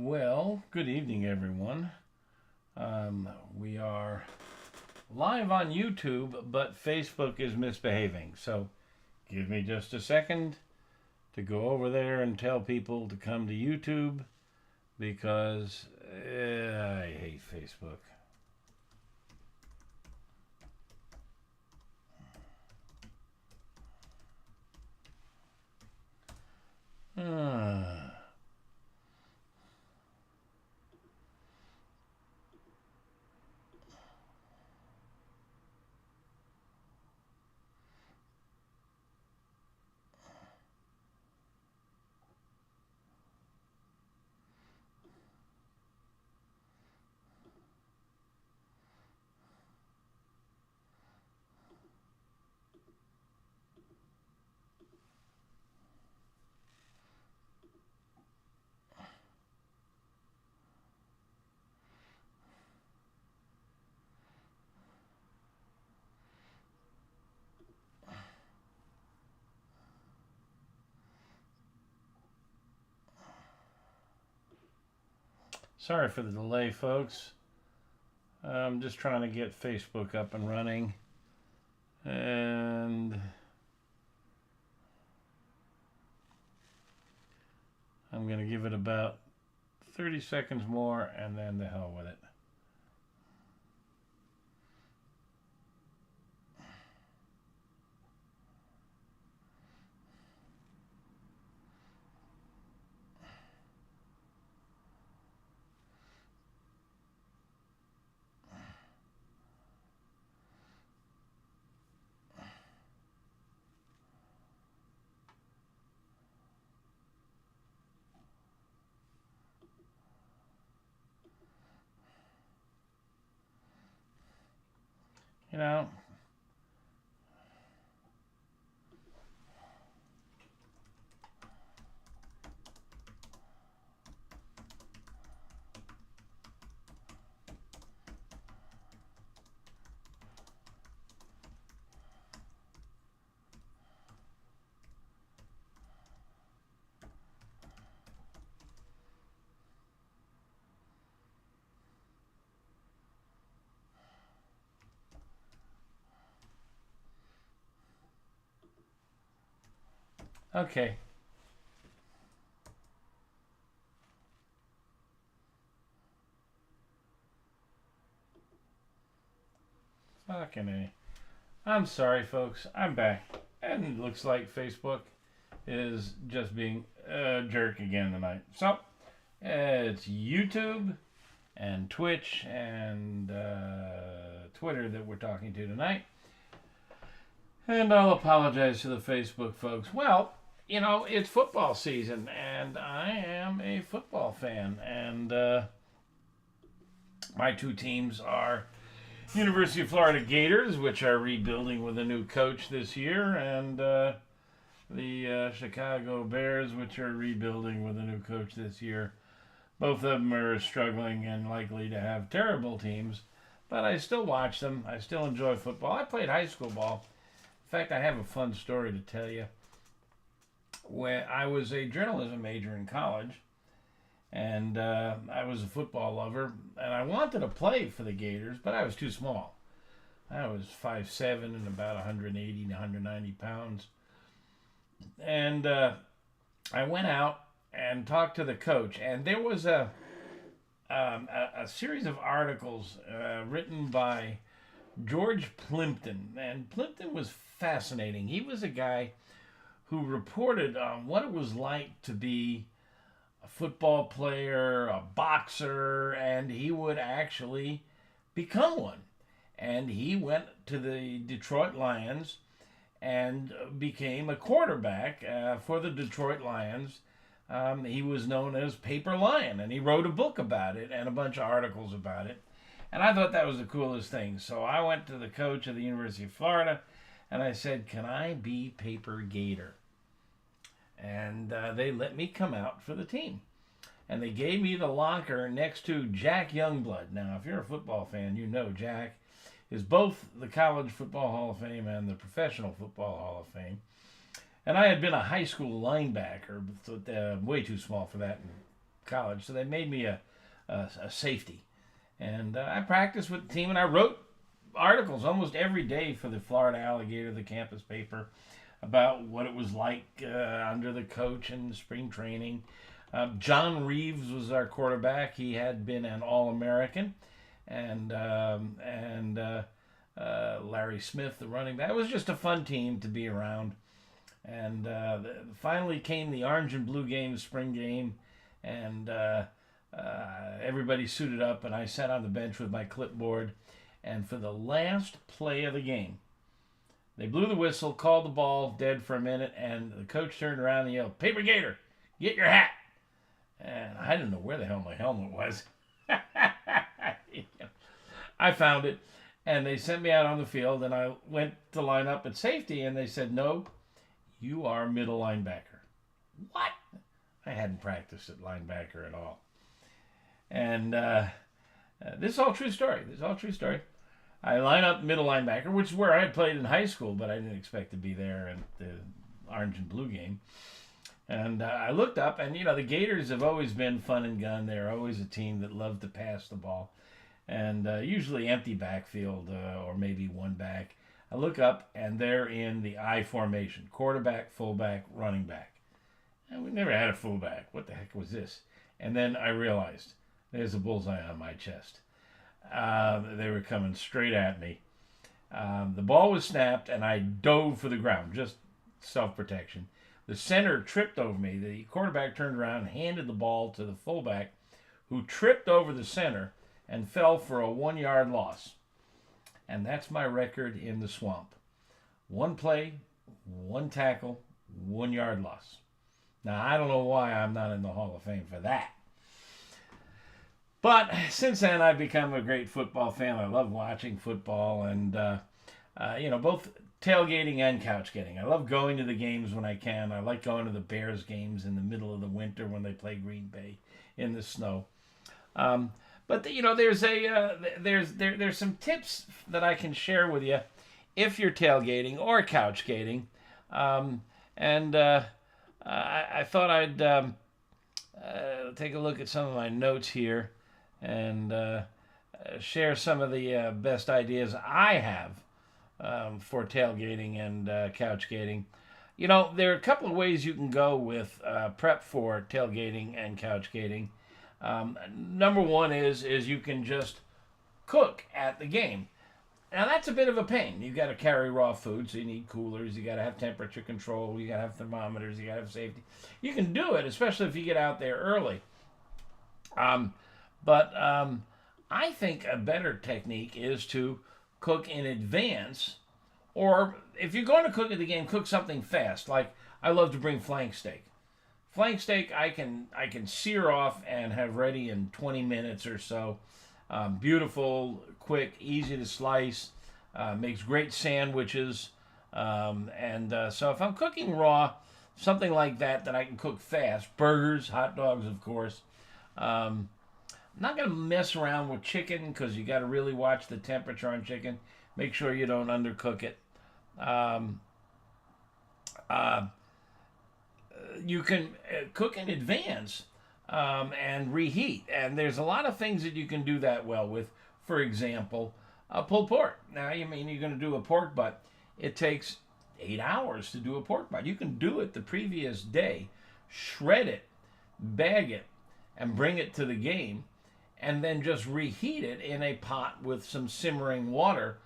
Well, good evening, everyone. We are live on YouTube, but Facebook is misbehaving. So give me just a second to go over there and tell people to come to YouTube because I hate Facebook. Sorry for the delay, folks. I'm just trying to get Facebook up and running. And I'm going to give it about 30 seconds more and then the hell with it. You know, okay. Fucking A. I'm sorry, folks. I'm back. And it looks like Facebook is just being a jerk again tonight. So, it's YouTube and Twitch and Twitter that we're talking to tonight. And I'll apologize to the Facebook folks. Well, you know, it's football season, and I am a football fan. And my two teams are University of Florida Gators, which are rebuilding with a new coach this year, and the Chicago Bears, which are rebuilding with a new coach this year. Both of them are struggling and likely to have terrible teams, but I still watch them. I still enjoy football. I played high school ball. In fact, I have a fun story to tell you. When I was a journalism major in college, and I was a football lover, and I wanted to play for the Gators, but I was too small. I was 5'7" and about 180 to 190 pounds. And I went out and talked to the coach, and there was a series of articles written by George Plimpton, and Plimpton was fascinating. He was a guy who reported on what it was like to be a football player, a boxer, and he would actually become one. And he went to the Detroit Lions and became a quarterback for the Detroit Lions. He was known as Paper Lion, and he wrote a book about it and a bunch of articles about it. And I thought that was the coolest thing. So I went to the coach of the University of Florida, and I said, "Can I be Paper Gator?" And they let me come out for the team. And they gave me the locker next to Jack Youngblood. Now, if you're a football fan, you know Jack is both the College Football Hall of Fame and the Professional Football Hall of Fame. And I had been a high school linebacker, but way too small for that in college, so they made me a safety. And I practiced with the team, and I wrote articles almost every day for the Florida Alligator, the campus paper, about what it was like under the coach in spring training. John Reeves was our quarterback. He had been an All-American, and Larry Smith, the running back. It was just a fun team to be around. And finally came the orange and blue game, the spring game, and everybody suited up, and I sat on the bench with my clipboard. And for the last play of the game, they blew the whistle, called the ball dead for a minute, and the coach turned around and yelled, "Paper Gator, get your hat!" And I didn't know where the hell my helmet was. I found it, and they sent me out on the field, and I went to line up at safety, and they said, "No, you are middle linebacker." What? I hadn't practiced at linebacker at all. And this is all true story. I line up middle linebacker, which is where I had played in high school, but I didn't expect to be there at the orange and blue game. And I looked up, and, the Gators have always been fun and gun. They're always a team that loved to pass the ball. And usually empty backfield or maybe one back. I look up, and they're in the I formation. Quarterback, fullback, running back. And we never had a fullback. What the heck was this? And then I realized, there's a bullseye on my chest. They were coming straight at me. The ball was snapped, and I dove for the ground, just self-protection. The center tripped over me. The quarterback turned around and handed the ball to the fullback, who tripped over the center and fell for a 1-yard loss. And that's my record in the swamp. 1 play, 1 tackle, 1-yard loss. Now, I don't know why I'm not in the Hall of Fame for that. But since then, I've become a great football fan. I love watching football and, both tailgating and couch getting. I love going to the games when I can. I like going to the Bears games in the middle of the winter when they play Green Bay in the snow. But there's some tips that I can share with you if you're tailgating or couch gating. I thought I'd take a look at some of my notes here and share some of the best ideas I have for tailgating and couch gating. There are a couple of ways you can go with prep for tailgating and couch gating. Number one is you can just cook at the game. Now that's a bit of a pain. You've got to carry raw food, so you need coolers, you got to have temperature control, you got to have thermometers, you got to have safety. You can do it, especially if you get out there early. But I think a better technique is to cook in advance, or if you're going to cook at the game, cook something fast. Like I love to bring flank steak. Flank steak I can sear off and have ready in 20 minutes or so. Beautiful, quick, easy to slice, makes great sandwiches. So if I'm cooking raw, something like that I can cook fast. Burgers, hot dogs, of course. I'm not going to mess around with chicken because you got to really watch the temperature on chicken. Make sure you don't undercook it. You can cook in advance and reheat. And there's a lot of things that you can do that well with. For example, pulled pork. Now, you're going to do a pork butt. It takes 8 hours to do a pork butt. You can do it the previous day, shred it, bag it, and bring it to the game, and then just reheat it in a pot with some simmering water,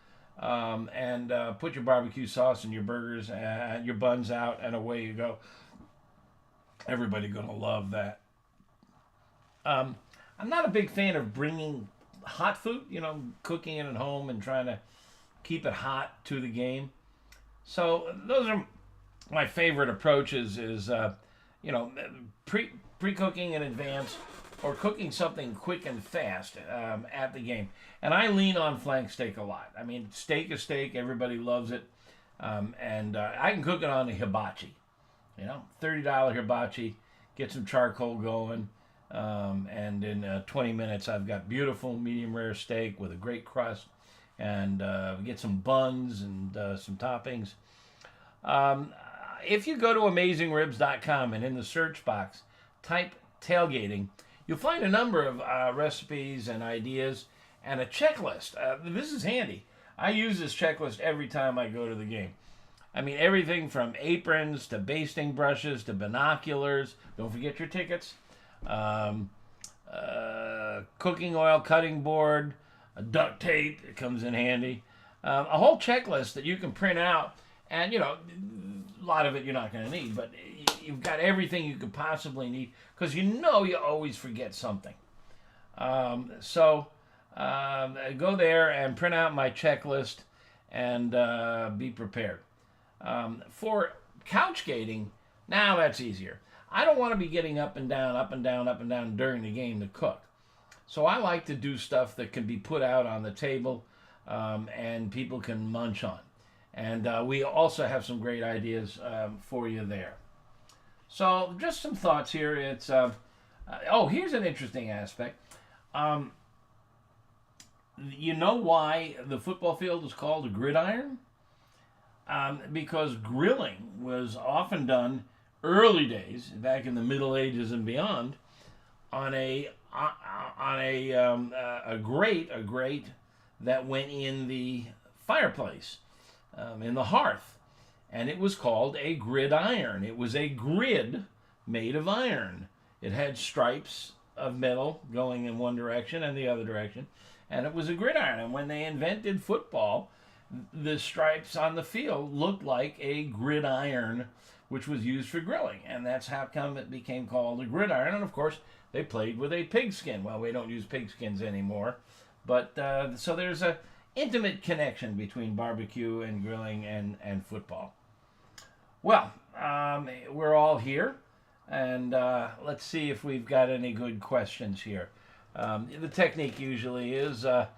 and put your barbecue sauce and your burgers and your buns out, and away you go. Everybody's going to love that. I'm not a big fan of bringing hot food, cooking it at home and trying to keep it hot to the game. So those are my favorite approaches is, pre-cooking in advance or cooking something quick and fast at the game. And I lean on flank steak a lot. I mean, steak is steak. Everybody loves it. I can cook it on a hibachi. $30 hibachi. Get some charcoal going. And in 20 minutes, I've got beautiful medium rare steak with a great crust. And get some buns and some toppings. If you go to AmazingRibs.com and in the search box, type tailgating, you'll find a number of recipes and ideas and a checklist. This is handy. I use this checklist every time I go to the game. I mean, everything from aprons to basting brushes to binoculars. Don't forget your tickets. Cooking oil, cutting board, duct tape. It comes in handy. A whole checklist that you can print out. And, a lot of it you're not going to need. But you've got everything you could possibly need. Because you always forget something. So go there and print out my checklist and be prepared. For couch gating, now that's easier. I don't want to be getting up and down, up and down, up and down during the game to cook. So I like to do stuff that can be put out on the table and people can munch on. And we also have some great ideas for you there. So just some thoughts here. It's here's an interesting aspect. You know why the football field is called a gridiron? Because grilling was often done early days, back in the Middle Ages and beyond, on a grate that went in the fireplace, in the hearth, and it was called a gridiron. It was a grid made of iron. It had stripes of metal going in one direction and the other direction, and it was a gridiron. And when they invented football, the stripes on the field looked like a gridiron, which was used for grilling. And that's how come it became called a gridiron. And of course, they played with a pigskin. Well, we don't use pigskins anymore. But so there's a intimate connection between barbecue and grilling and football. Well, we're all here. And let's see if we've got any good questions here. The technique usually is I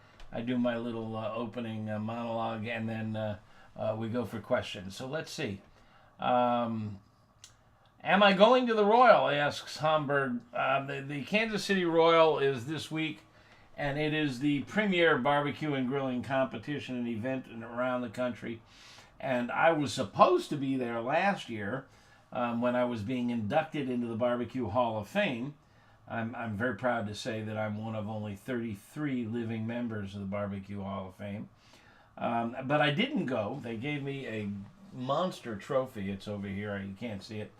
do my little opening monologue, and then we go for questions. So let's see. Am I going to the Royal, asks Homburg. The Kansas City Royal is this week, and it is the premier barbecue and grilling competition and event around the country. And I was supposed to be there last year when I was being inducted into the Barbecue Hall of Fame. I'm very proud to say that I'm one of only 33 living members of the Barbecue Hall of Fame. But I didn't go. They gave me a monster trophy. It's over here. You can't see it.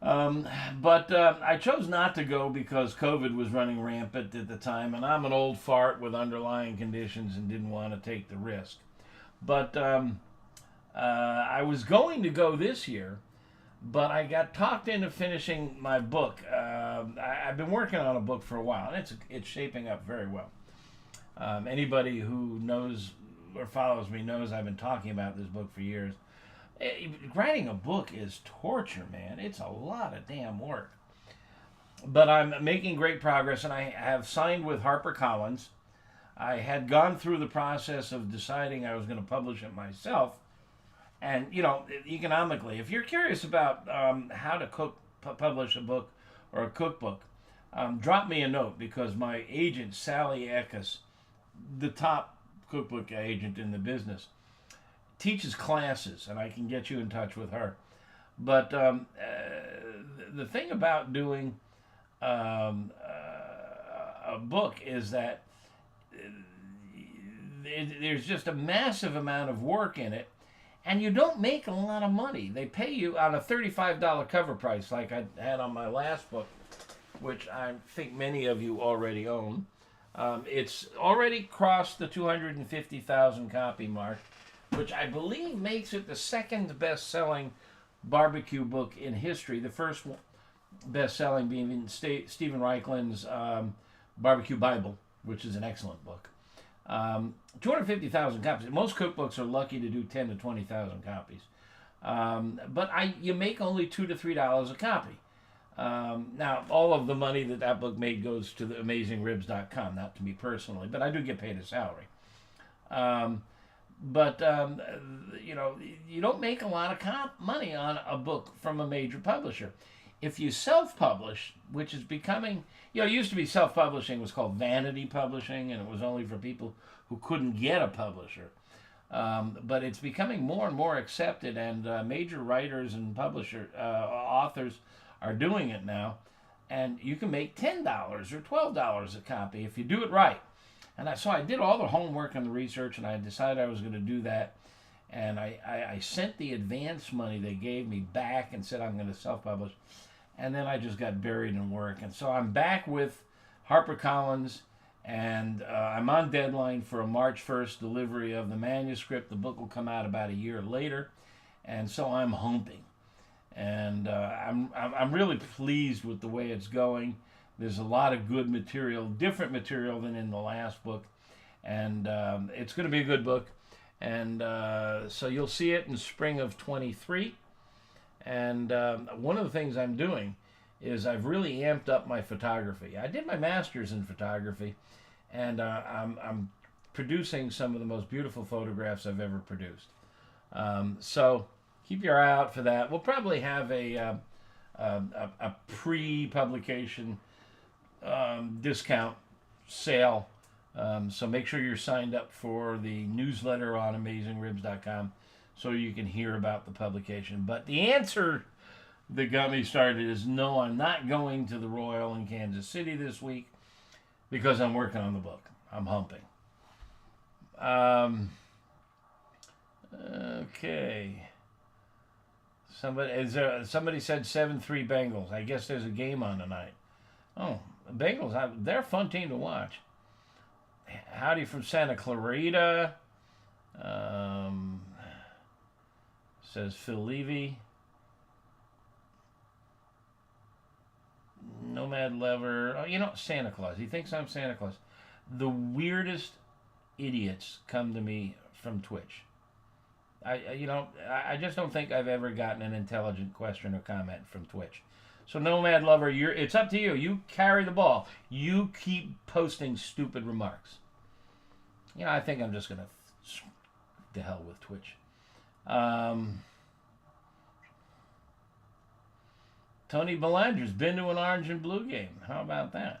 But I chose not to go because COVID was running rampant at the time, and I'm an old fart with underlying conditions and didn't want to take the risk. But I was going to go this year, but I got talked into finishing my book. I've been working on a book for a while, and it's shaping up very well. Anybody who knows or follows me knows I've been talking about this book for years. Writing a book is torture, man. It's a lot of damn work. But I'm making great progress, and I have signed with HarperCollins. I had gone through the process of deciding I was going to publish it myself. And, economically, if you're curious about how to publish a book or a cookbook, drop me a note, because my agent, Sally Eckes, the top cookbook agent in the business, teaches classes, and I can get you in touch with her. But the thing about doing a book is that there's just a massive amount of work in it, and you don't make a lot of money. They pay you on a $35 cover price, like I had on my last book, which I think many of you already own. It's already crossed the 250,000 copy mark, which I believe makes it the second best-selling barbecue book in history. The first best-selling being Stephen Reichlin's Barbecue Bible, which is an excellent book. 250,000 copies. Most cookbooks are lucky to do 10 to 20,000 copies. But you make only $2 to $3 a copy. Now, all of the money that book made goes to the AmazingRibs.com, not to me personally, but I do get paid a salary. You don't make a lot of money on a book from a major publisher. If you self-publish, which is becoming, it used to be self-publishing was called vanity publishing, and it was only for people who couldn't get a publisher. But it's becoming more and more accepted, and major writers and authors are doing it now. and you can make $10 or $12 a copy if you do it right. And so I did all the homework and the research, and I decided I was going to do that. And I sent the advance money they gave me back and said I'm going to self-publish. And then I just got buried in work. And so I'm back with HarperCollins, and I'm on deadline for a March 1st delivery of the manuscript. The book will come out about a year later. And so I'm humping. And I'm really pleased with the way it's going. There's a lot of good material, different material than in the last book. And it's going to be a good book. And so you'll see it in spring of 23. And one of the things I'm doing is I've really amped up my photography. I did my master's in photography, and I'm producing some of the most beautiful photographs I've ever produced. So keep your eye out for that. We'll probably have a pre-publication discount sale. So make sure you're signed up for the newsletter on AmazingRibs.com so you can hear about the publication. But the answer that got me started is no, I'm not going to the Royal in Kansas City this week because I'm working on the book. I'm humping. Okay. Somebody said 7-3 Bengals. I guess there's a game on tonight. Oh, the Bengals, they're a fun team to watch. Howdy from Santa Clarita. Says Phil Levy. Nomad Lever. Oh, Santa Claus. He thinks I'm Santa Claus. The weirdest idiots come to me from Twitch. I just don't think I've ever gotten an intelligent question or comment from Twitch. So Nomad Lover, it's up to you. You carry the ball. You keep posting stupid remarks. I think I'm just going to hell with Twitch. Tony Belanger's been to an orange and blue game. How about that?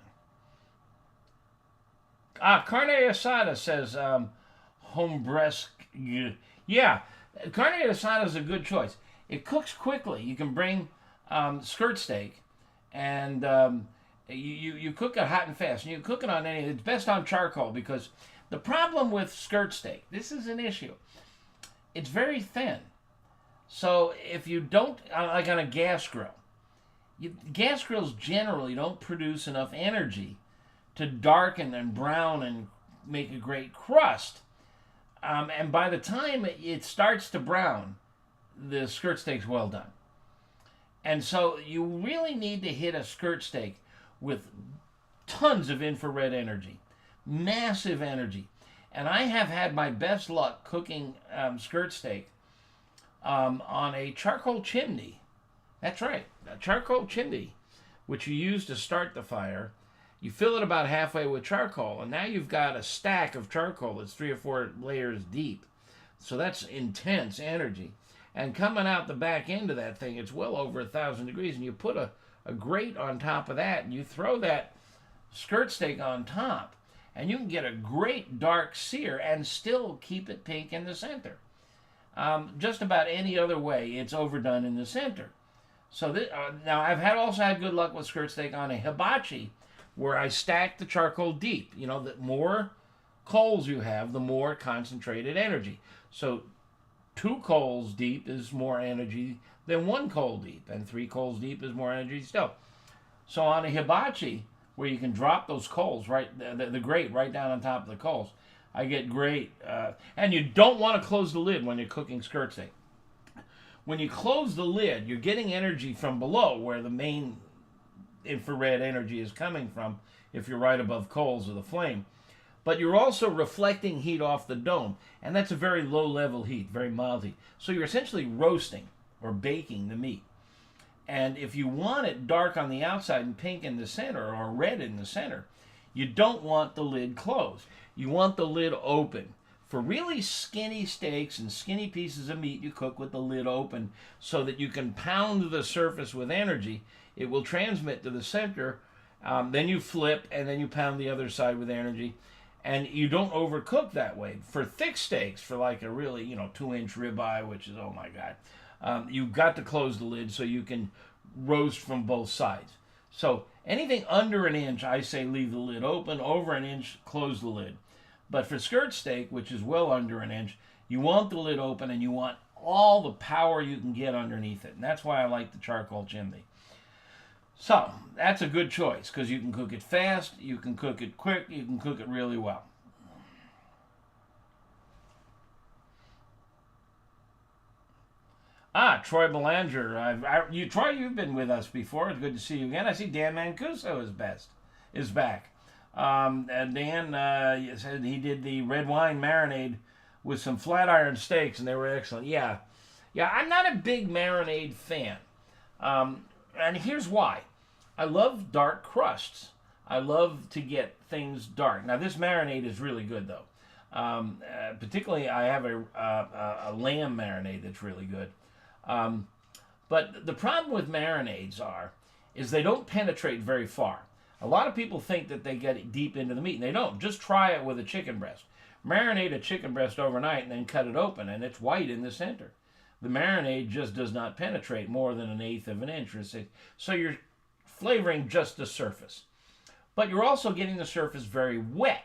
Carne asada says homebresque. Yeah, carne asada is a good choice. It cooks quickly. You can bring skirt steak, and you cook it hot and fast. And you cook it on it's best on charcoal, because the problem with skirt steak, this is an issue. It's very thin. So if you don't, like on a gas grill, gas grills generally don't produce enough energy to darken and brown and make a great crust. And by the time it starts to brown, the skirt steak's well done. And so you really need to hit a skirt steak with tons of infrared energy, massive energy. And I have had my best luck cooking skirt steak on a charcoal chimney. That's right, a charcoal chimney, which you use to start the fire. You fill it about halfway with charcoal, and now you've got a stack of charcoal that's 3 or 4 layers deep. So that's intense energy. And coming out the back end of that thing, it's well over 1,000 degrees, and you put a grate on top of that, and you throw that skirt steak on top, and you can get a great dark sear and still keep it pink in the center. Just about any other way, it's overdone in the center. So now I've also had good luck with skirt steak on a hibachi, where I stack the charcoal deep. The more coals you have, the more concentrated energy. So 2 coals deep is more energy than 1 coal deep, and 3 coals deep is more energy still. So on a hibachi, where you can drop those coals the grate right down on top of the coals, I get great. And you don't want to close the lid when you're cooking skirt steak. When you close the lid, you're getting energy from below, where the main infrared energy is coming from, if you're right above coals of the flame. But you're also reflecting heat off the dome, and that's a very low level heat, very mild heat. So you're essentially roasting or baking the meat. And if you want it dark on the outside and pink in the center, or red in the center, you don't want the lid closed. You want the lid open. For really skinny steaks and skinny pieces of meat, you cook with the lid open so that you can pound the surface with energy. It will transmit to the center. Then you flip, and then you pound the other side with energy. And you don't overcook that way. For thick steaks, for like a really, 2-inch ribeye, which is, oh my God, you've got to close the lid so you can roast from both sides. So Anything under an inch, I say leave the lid open. Over an inch, close the lid. But for skirt steak, which is well under an inch, you want the lid open and you want all the power you can get underneath it. And that's why I like the charcoal chimney. So that's a good choice because you can cook it fast, you can cook it quick, you can cook it really well. Troy Belanger. Troy, you've been with us before. It's good to see you again. I see Dan Mancuso is back. Dan said he did the red wine marinade with some flat iron steaks, and they were excellent. Yeah, I'm not a big marinade fan. And here's why. I love dark crusts. I love to get things dark. Now, this marinade is really good, though. Particularly, I have a lamb marinade that's really good. But the problem with marinades is they don't penetrate very far. A lot of people think that they get deep into the meat, and they don't. Just try it with a chicken breast. Marinate a chicken breast overnight and then cut it open, and it's white in the center. The marinade just does not penetrate more than 1/8 of an inch or 6. So you're flavoring just the surface. But you're also getting the surface very wet.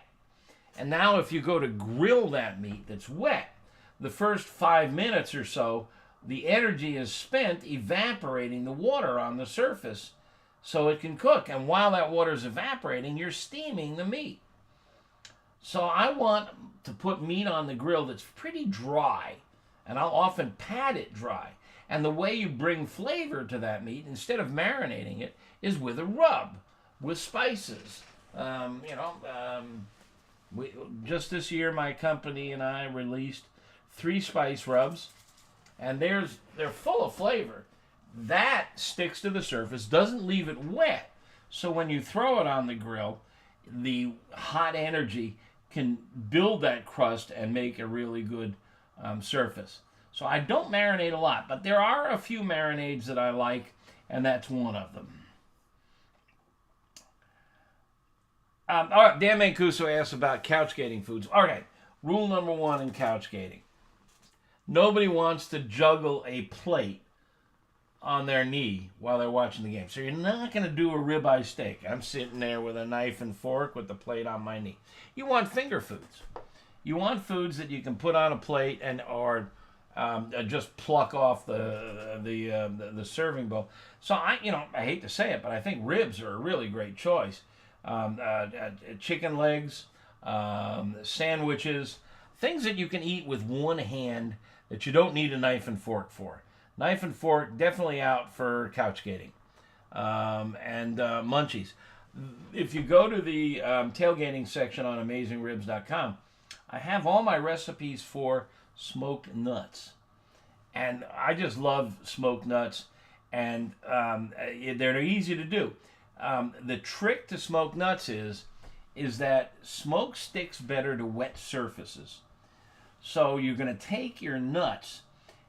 And now if you go to grill that meat that's wet, the first 5 minutes or so, the energy is spent evaporating the water on the surface so it can cook. And while that water is evaporating, you're steaming the meat. So I want to put meat on the grill that's pretty dry, and I'll often pat it dry. And the way you bring flavor to that meat, instead of marinating it, is with a rub, with spices. Just this year, my company and I released 3 spice rubs, and they're full of flavor. That sticks to the surface, doesn't leave it wet. So when you throw it on the grill, the hot energy can build that crust and make a really good surface. So I don't marinate a lot, but there are a few marinades that I like, and that's one of them. All right, Dan Mancuso asks about couch gating foods. All right, rule number 1 in couch gating. Nobody wants to juggle a plate on their knee while they're watching the game. So you're not going to do a ribeye steak. I'm sitting there with a knife and fork with the plate on my knee. You want finger foods. You want foods that you can put on a plate or just pluck off the serving bowl. So I hate to say it, but I think ribs are a really great choice. Chicken legs, sandwiches, things that you can eat with one hand that you don't need a knife and fork for. Knife and fork, definitely out for couch gating. And Munchies. If you go to the tailgating section on AmazingRibs.com, I have all my recipes for smoked nuts. And I just love smoked nuts, and they're easy to do. The trick to smoked nuts is that smoke sticks better to wet surfaces. So you're going to take your nuts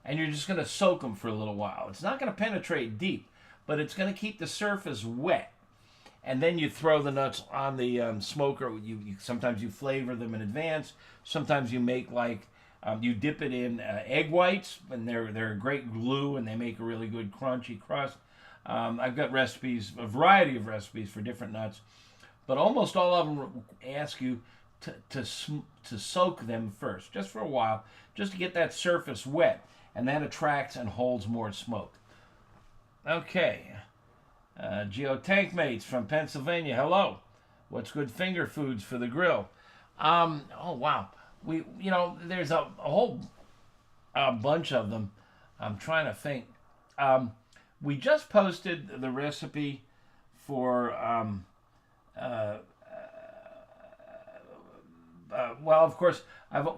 and you're just going to soak them for a little while. It's not going to penetrate deep, but it's going to keep the surface wet. And then you throw the nuts on the smoker. Sometimes you flavor them in advance. Sometimes you make you dip it in egg whites, and they're a great glue, and they make a really good crunchy crust. I've got a variety of recipes for different nuts, but almost all of them ask you to soak them first, just for a while, just to get that surface wet, and that attracts and holds more smoke. Okay, Geotank Mates from Pennsylvania, hello. What's good finger foods for the grill? Oh wow, there's a whole bunch of them. I'm trying to think. We just posted the recipe for of course,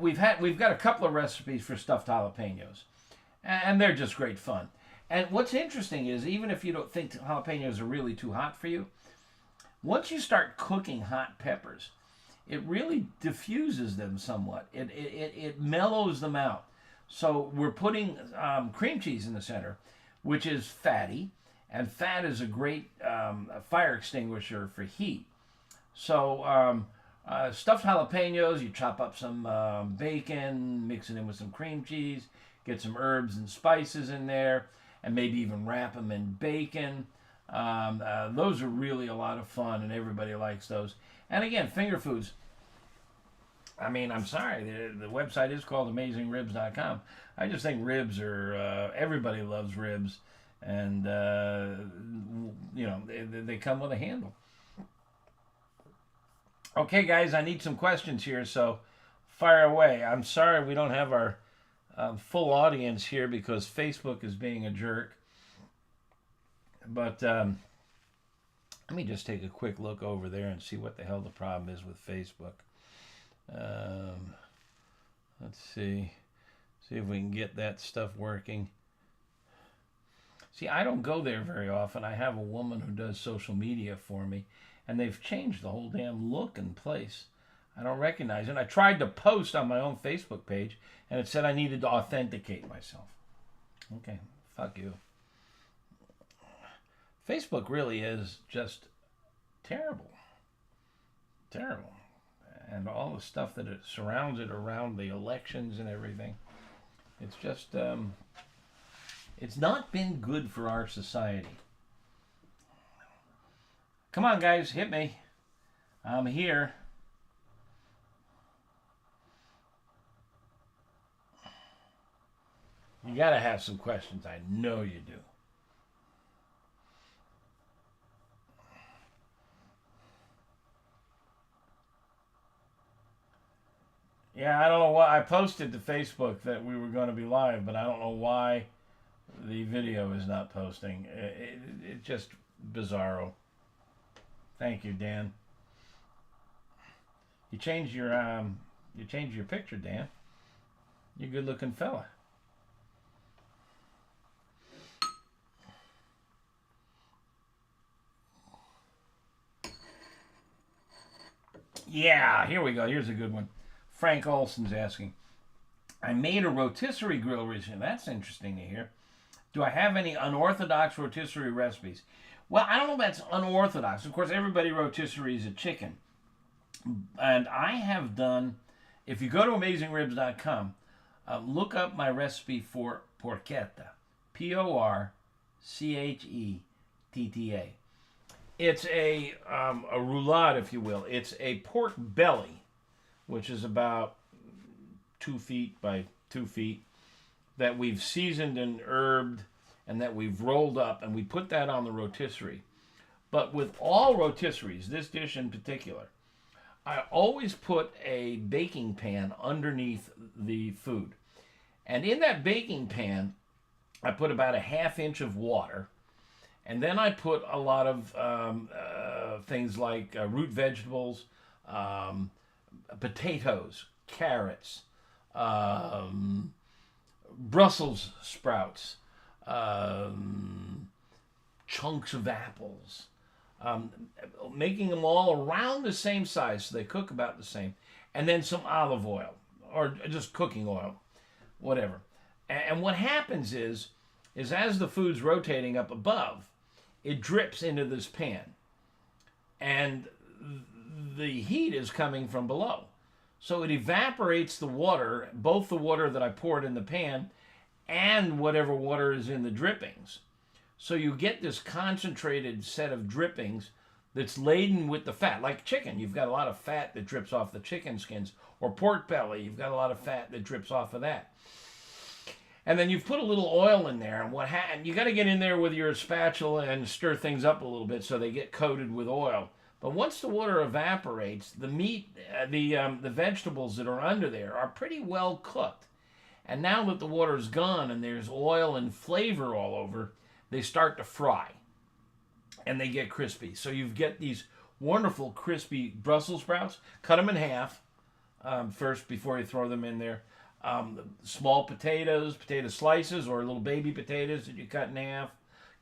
we've got a couple of recipes for stuffed jalapenos, and they're just great fun. And what's interesting is, even if you don't think jalapenos are really too hot for you, once you start cooking hot peppers, it really diffuses them somewhat. It mellows them out. So we're putting cream cheese in the center, which is fatty, and fat is a great fire extinguisher for heat. So stuffed jalapenos, you chop up some bacon, mix it in with some cream cheese, get some herbs and spices in there, and maybe even wrap them in bacon. Those are really a lot of fun, and everybody likes those. And again, finger foods. I mean, I'm sorry, the website is called AmazingRibs.com. I just think ribs are, everybody loves ribs, and, you know, they come with a handle. Okay, guys, I need some questions here, so fire away. I'm sorry we don't have our full audience here because Facebook is being a jerk. But let me just take a quick look over there and see what the hell the problem is with Facebook. Let's see if we can get that stuff working. See, I don't go there very often. I have a woman who does social media for me, and they've changed the whole damn look and place. I don't recognize it. I tried to post on my own Facebook page, and it said I needed to authenticate myself. Okay, fuck you. Facebook really is just terrible. Terrible. And all the stuff that it surrounds it around the elections and everything. It's just, it's not been good for our society. Come on, guys, hit me. I'm here. You gotta have some questions. I know you do. Yeah, I don't know why. I posted to Facebook that we were going to be live, but I don't know why the video is not posting. It's just bizarro. Thank you, Dan. You changed your picture, Dan. You're a good-looking fella. Yeah, here we go. Here's a good one. Frank Olson's asking, I made a rotisserie grill recently. That's interesting to hear. Do I have any unorthodox rotisserie recipes? Well, I don't know if that's unorthodox. Of course, everybody rotisserie is a chicken. And I have done, if you go to AmazingRibs.com, look up my recipe for porchetta. Porchetta. It's a roulade, if you will. It's a pork belly, which is about 2 feet by 2 feet, that we've seasoned and herbed and that we've rolled up, and we put that on the rotisserie. But with all rotisseries, this dish in particular, I always put a baking pan underneath the food. And in that baking pan, I put about a ½ inch of water, and then I put a lot of things like root vegetables, potatoes, carrots, Brussels sprouts, chunks of apples, making them all around the same size so they cook about the same, and then some olive oil or just cooking oil, whatever. And what happens is as the food's rotating up above, it drips into this pan, and the heat is coming from below. So it evaporates the water, both the water that I poured in the pan and whatever water is in the drippings. So you get this concentrated set of drippings that's laden with the fat. Like chicken, you've got a lot of fat that drips off the chicken skins. Or pork belly, you've got a lot of fat that drips off of that. And then you've put a little oil in there, and you got to get in there with your spatula and stir things up a little bit so they get coated with oil. But once the water evaporates, the meat, the vegetables that are under there are pretty well cooked. And now that the water's gone and there's oil and flavor all over, they start to fry. And they get crispy. So you get these wonderful crispy Brussels sprouts. Cut them in half first before you throw them in there. Small potatoes, potato slices, or little baby potatoes that you cut in half.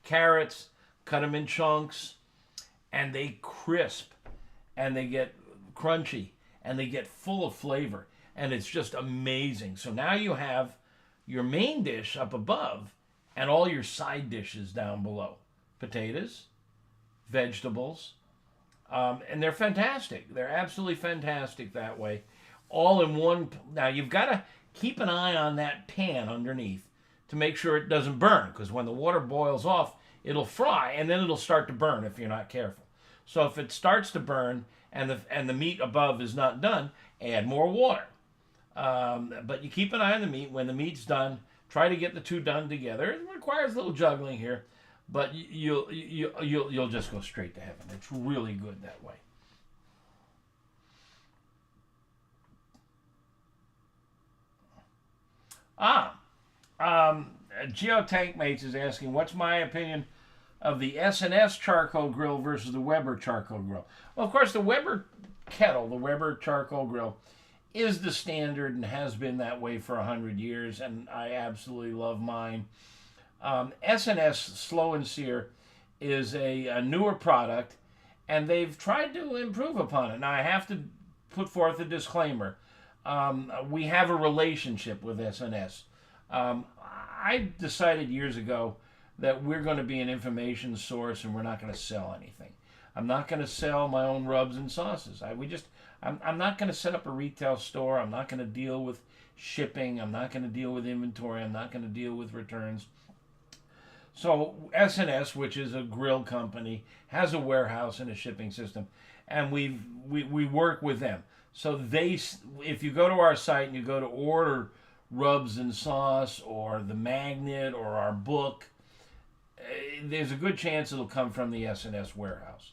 Carrots, cut them in chunks. And they crisp, and they get crunchy, and they get full of flavor, and it's just amazing. So now you have your main dish up above and all your side dishes down below. Potatoes, vegetables, and they're fantastic. They're absolutely fantastic that way. All in one. Now you've got to keep an eye on that pan underneath to make sure it doesn't burn, because when the water boils off, it'll fry, and then it'll start to burn if you're not careful. So if it starts to burn and the meat above is not done, add more water. But you keep an eye on the meat. When the meat's done, try to get the two done together. It requires a little juggling here, but you'll just go straight to heaven. It's really good that way. Geotankmates is asking, what's my opinion of the S&S charcoal grill versus the Weber charcoal grill? Well, of course, the Weber Kettle, the Weber charcoal grill, is the standard and has been that way for 100 years, and I absolutely love mine. S&S Slow and Sear is a newer product, and they've tried to improve upon it. Now, I have to put forth a disclaimer. We have a relationship with S&S. I decided years ago that we're going to be an information source and we're not going to sell anything. I'm not going to sell my own rubs and sauces. I'm not going to set up a retail store. I'm not going to deal with shipping. I'm not going to deal with inventory. I'm not going to deal with returns. So S&S, which is a grill company, has a warehouse and a shipping system, and we work with them. So if you go to our site and you go to order rubs and sauce or the magnet or our book, there's a good chance it'll come from the S&S warehouse.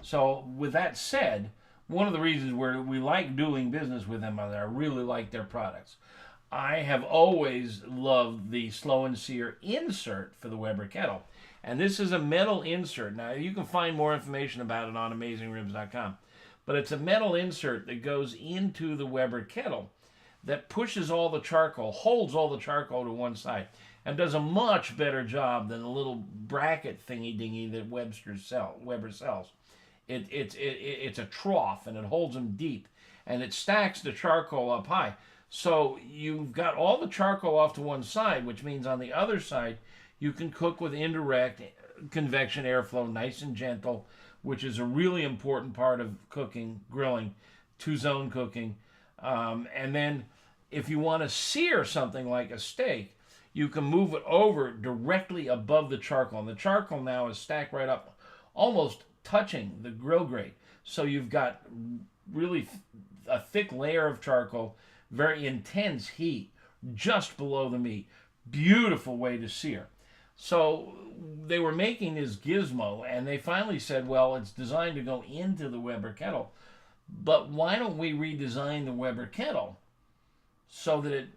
So with that said, one of the reasons we like doing business with them is I really like their products. I have always loved the Slow and Sear insert for the Weber Kettle. And this is a metal insert. Now, you can find more information about it on AmazingRibs.com. But it's a metal insert that goes into the Weber Kettle that pushes all the charcoal, holds all the charcoal to one side, and does a much better job than the little bracket thingy-dingy that Weber sells. It's a trough, and it holds them deep, and it stacks the charcoal up high. So you've got all the charcoal off to one side, which means on the other side, you can cook with indirect convection airflow, nice and gentle, which is a really important part of cooking, grilling, two-zone cooking. And then if you want to sear something like a steak, you can move it over directly above the charcoal. And the charcoal now is stacked right up, almost touching the grill grate. So you've got really a thick layer of charcoal, very intense heat just below the meat. Beautiful way to sear. So they were making this gizmo, and they finally said, well, it's designed to go into the Weber Kettle, but why don't we redesign the Weber Kettle so that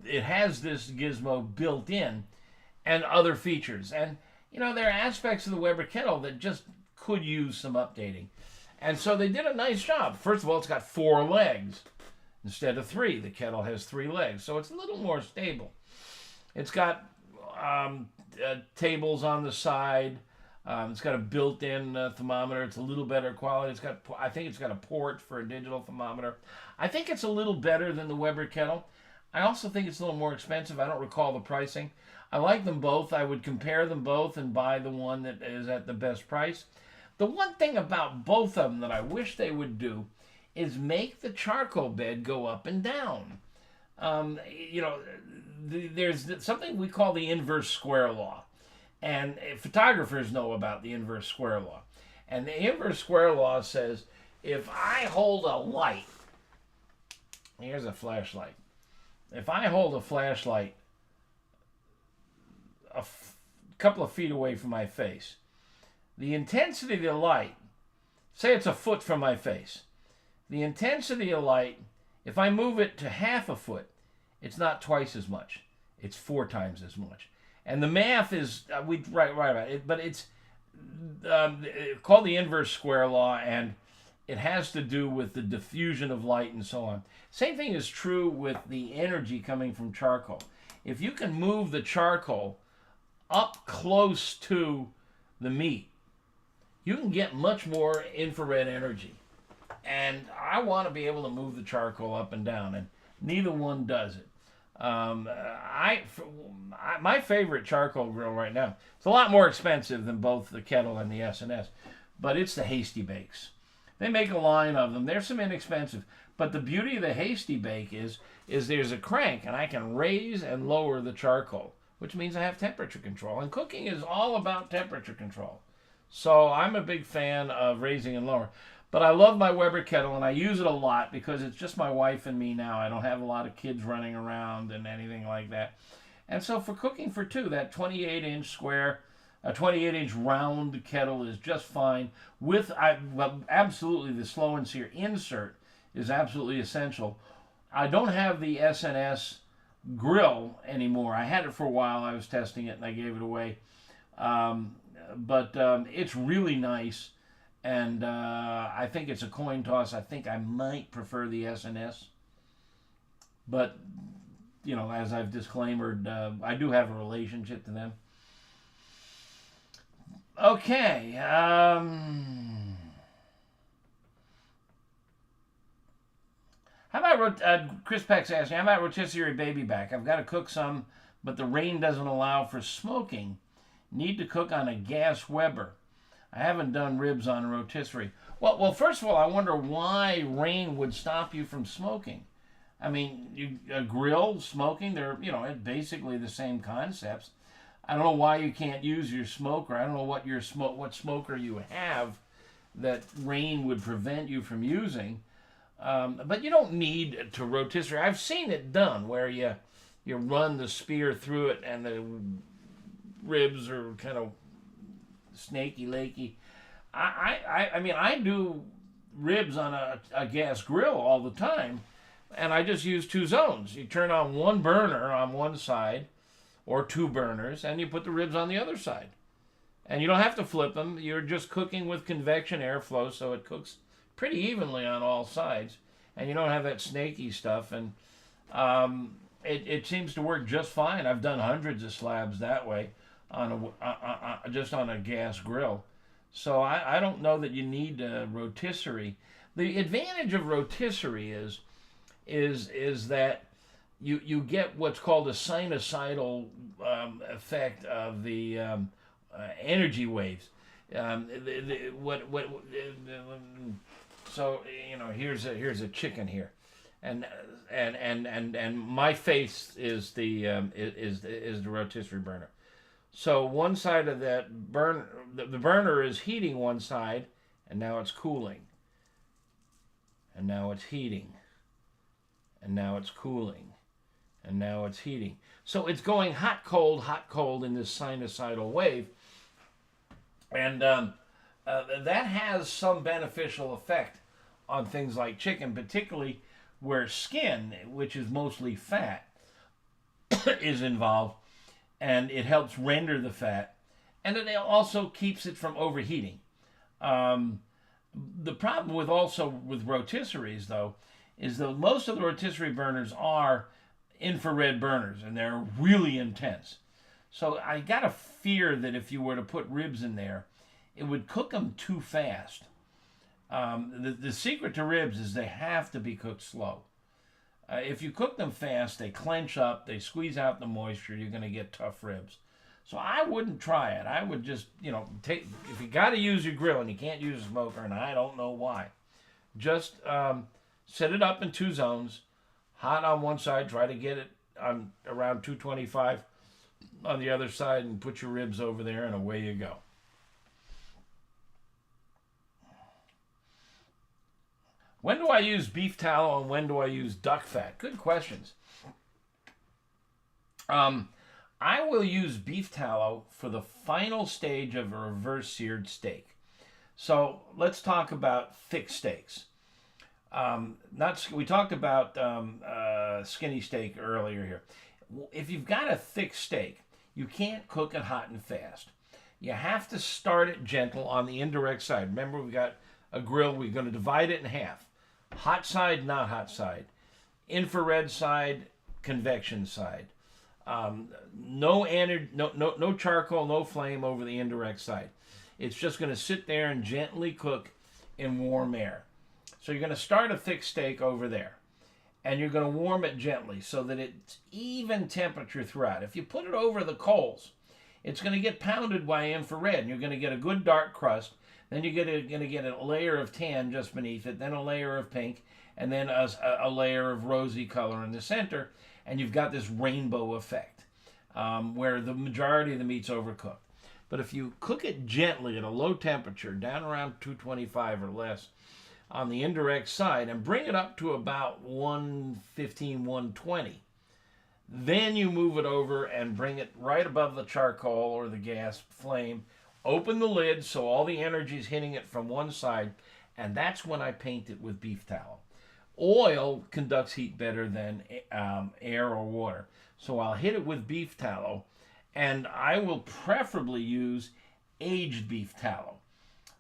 it has this gizmo built in and other features? And, you know, there are aspects of the Weber Kettle that just could use some updating. And so they did a nice job. First of all, it's got 4 legs instead of 3. The kettle has 3 legs, so it's a little more stable. It's got tables on the side. It's got a built-in thermometer. It's a little better quality. I think it's got a port for a digital thermometer. I think it's a little better than the Weber Kettle. I also think it's a little more expensive. I don't recall the pricing. I like them both. I would compare them both and buy the one that is at the best price. The one thing about both of them that I wish they would do is make the charcoal bed go up and down. There's something we call the inverse square law. And photographers know about the inverse square law. And the inverse square law says, if I hold a light, here's a flashlight. If I hold a flashlight a couple of feet away from my face, the intensity of the light, say it's a foot from my face, the intensity of light, if I move it to half a foot, it's not twice as much. It's 4 times as much. And the math is, right about it, but it's called the inverse square law, and it has to do with the diffusion of light and so on. Same thing is true with the energy coming from charcoal. If you can move the charcoal up close to the meat, you can get much more infrared energy. And I want to be able to move the charcoal up and down, and neither one does it. My favorite charcoal grill right now, it's a lot more expensive than both the Kettle and the S&S, but it's the Hasty Bakes. They make a line of them. They're some inexpensive, but the beauty of the Hasty Bake is there's a crank, and I can raise and lower the charcoal which means I have temperature control. And cooking is all about temperature control. So I'm a big fan of raising and lowering. But I love my Weber kettle, and I use it a lot because it's just my wife and me now. I don't have a lot of kids running around and anything like that. And so for cooking for two, that 28-inch square, a 28-inch round kettle is just fine. Well, absolutely, the Slow and Sear insert is absolutely essential. I don't have the S&S grill anymore. I had it for a while. I was testing it, and I gave it away. But it's really nice. And I think it's a coin toss. I think I might prefer the S&S. But, you know, as I've disclaimed, I do have a relationship to them. Okay. How about, Chris Peck's asking, how about rotisserie baby back? I've got to cook some, but the rain doesn't allow for smoking. Need to cook on a gas Weber. I haven't done ribs on a rotisserie. Well, first of all, I wonder why rain would stop you from smoking. I mean, a grill, smoking, they're, you know, basically the same concepts. I don't know why you can't use your smoker. I don't know what smoker you have that rain would prevent you from using. But you don't need to rotisserie. I've seen it done where you run the spear through it and the ribs are kind of snaky, lakey. I mean, I do ribs on a gas grill all the time, and I just use two zones. You turn on one burner on one side, or two burners, and you put the ribs on the other side. And you don't have to flip them. You're just cooking with convection airflow, so it cooks pretty evenly on all sides, and you don't have that snaky stuff. And it seems to work just fine. I've done hundreds of slabs that way just on a gas grill. So I don't know that you need a rotisserie. The advantage of rotisserie is that you get what's called a sinusoidal effect of the energy waves. So you know, here's a chicken here, and my face is the rotisserie burner. So one side of that the burner is heating one side, and now it's cooling. And now it's heating. And now it's cooling. And now it's heating. So it's going hot, cold in this sinusoidal wave. And that has some beneficial effect on things like chicken, particularly where skin, which is mostly fat, is involved. And it helps render the fat, and it also keeps it from overheating. The problem with rotisseries, though, is that most of the rotisserie burners are infrared burners, and they're really intense. So I got a fear that if you were to put ribs in there, it would cook them too fast. The secret to ribs is they have to be cooked slow. If you cook them fast, they clench up, they squeeze out the moisture, you're going to get tough ribs. So I wouldn't try it. I would just, you know, if you got to use your grill and you can't use a smoker, and I don't know why, just set it up in two zones, hot on one side, try to get it on around 225 on the other side, and put your ribs over there, and away you go. When do I use beef tallow and when do I use duck fat? Good questions. I will use beef tallow for the final stage of a reverse seared steak. So let's talk about thick steaks. We talked about skinny steak earlier here. If you've got a thick steak, you can't cook it hot and fast. You have to start it gentle on the indirect side. Remember, we got a grill. We're going to divide it in half. Hot side, not hot side. Infrared side, convection side. No charcoal, no flame over the indirect side. It's just going to sit there and gently cook in warm air. So you're going to start a thick steak over there. And you're going to warm it gently so that it's even temperature throughout. If you put it over the coals, it's going to get pounded by infrared. And you're going to get a good dark crust. Then you're going to get a layer of tan just beneath it, then a layer of pink, and then a layer of rosy color in the center, and you've got this rainbow effect. where the majority of the meat's overcooked. But if you cook it gently at a low temperature, down around 225 or less, on the indirect side, and bring it up to about 115, 120, then you move it over and bring it right above the charcoal or the gas flame. Open the lid so all the energy is hitting it from one side, and that's when I paint it with beef tallow. Oil conducts heat better than air or water, so I'll hit it with beef tallow, and I will preferably use aged beef tallow.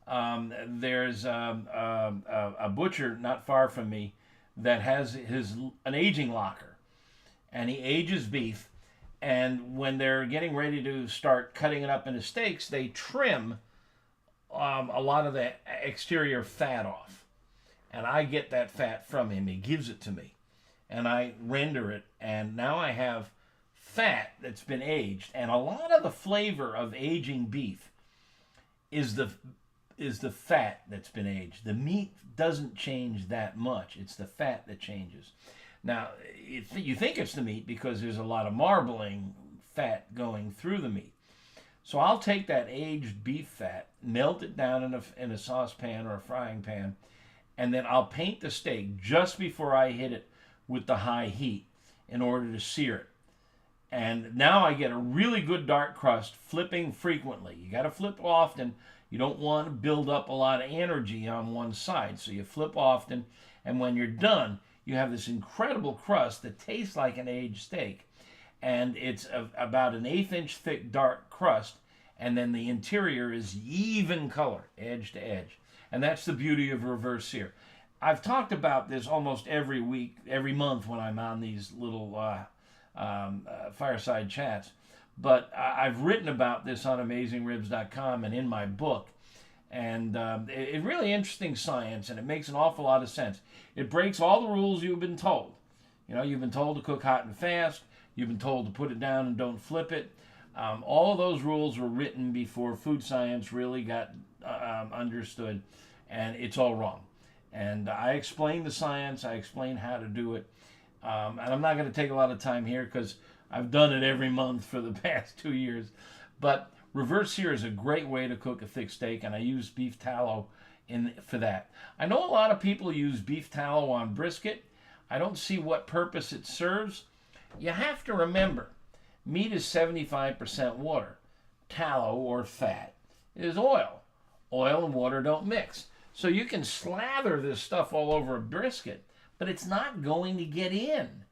There's a butcher not far from me that has an aging locker, and he ages beef, and when they're getting ready to start cutting it up into steaks, they trim a lot of the exterior fat off, and I get that fat from him. He gives it to me, and I render it, and now I have fat that's been aged, and a lot of the flavor of aging beef is the fat that's been aged. The meat doesn't change that much. It's the fat that changes. Now, you think it's the meat because there's a lot of marbling fat going through the meat. So I'll take that aged beef fat, melt it down in a saucepan or a frying pan, and then I'll paint the steak just before I hit it with the high heat in order to sear it. And now I get a really good dark crust, flipping frequently. You got to flip often. You don't want to build up a lot of energy on one side, so you flip often, and when you're done, you have this incredible crust that tastes like an aged steak, and it's about an 1/8 inch thick dark crust, and then the interior is even color, edge to edge, and that's the beauty of reverse sear. I've talked about this almost every week, every month when I'm on these little fireside chats. But I've written about this on AmazingRibs.com and in my book. And it's really interesting science, and it makes an awful lot of sense. It breaks all the rules you've been told. You know, you've been told to cook hot and fast. You've been told to put it down and don't flip it. All of those rules were written before food science really got understood, and it's all wrong. And I explain the science. I explain how to do it. And I'm not going to take a lot of time here because I've done it every month for the past 2 years. But reverse sear is a great way to cook a thick steak, and I use beef tallow for that. I know a lot of people use beef tallow on brisket. I don't see what purpose it serves. You have to remember, meat is 75% water. Tallow, or fat, is oil. Oil and water don't mix. So you can slather this stuff all over a brisket, but it's not going to get in.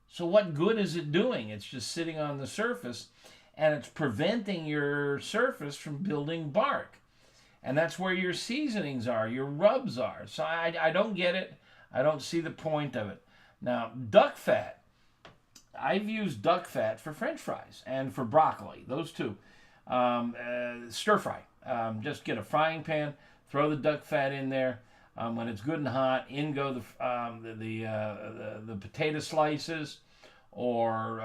So what good is it doing? It's just sitting on the surface, and it's preventing your surface from building bark. And that's where your seasonings are, your rubs are. So I don't get it. I don't see the point of it. Now, duck fat. I've used duck fat for French fries and for broccoli, those two. Stir fry. Just get a frying pan, throw the duck fat in there. When it's good and hot, in go the potato slices or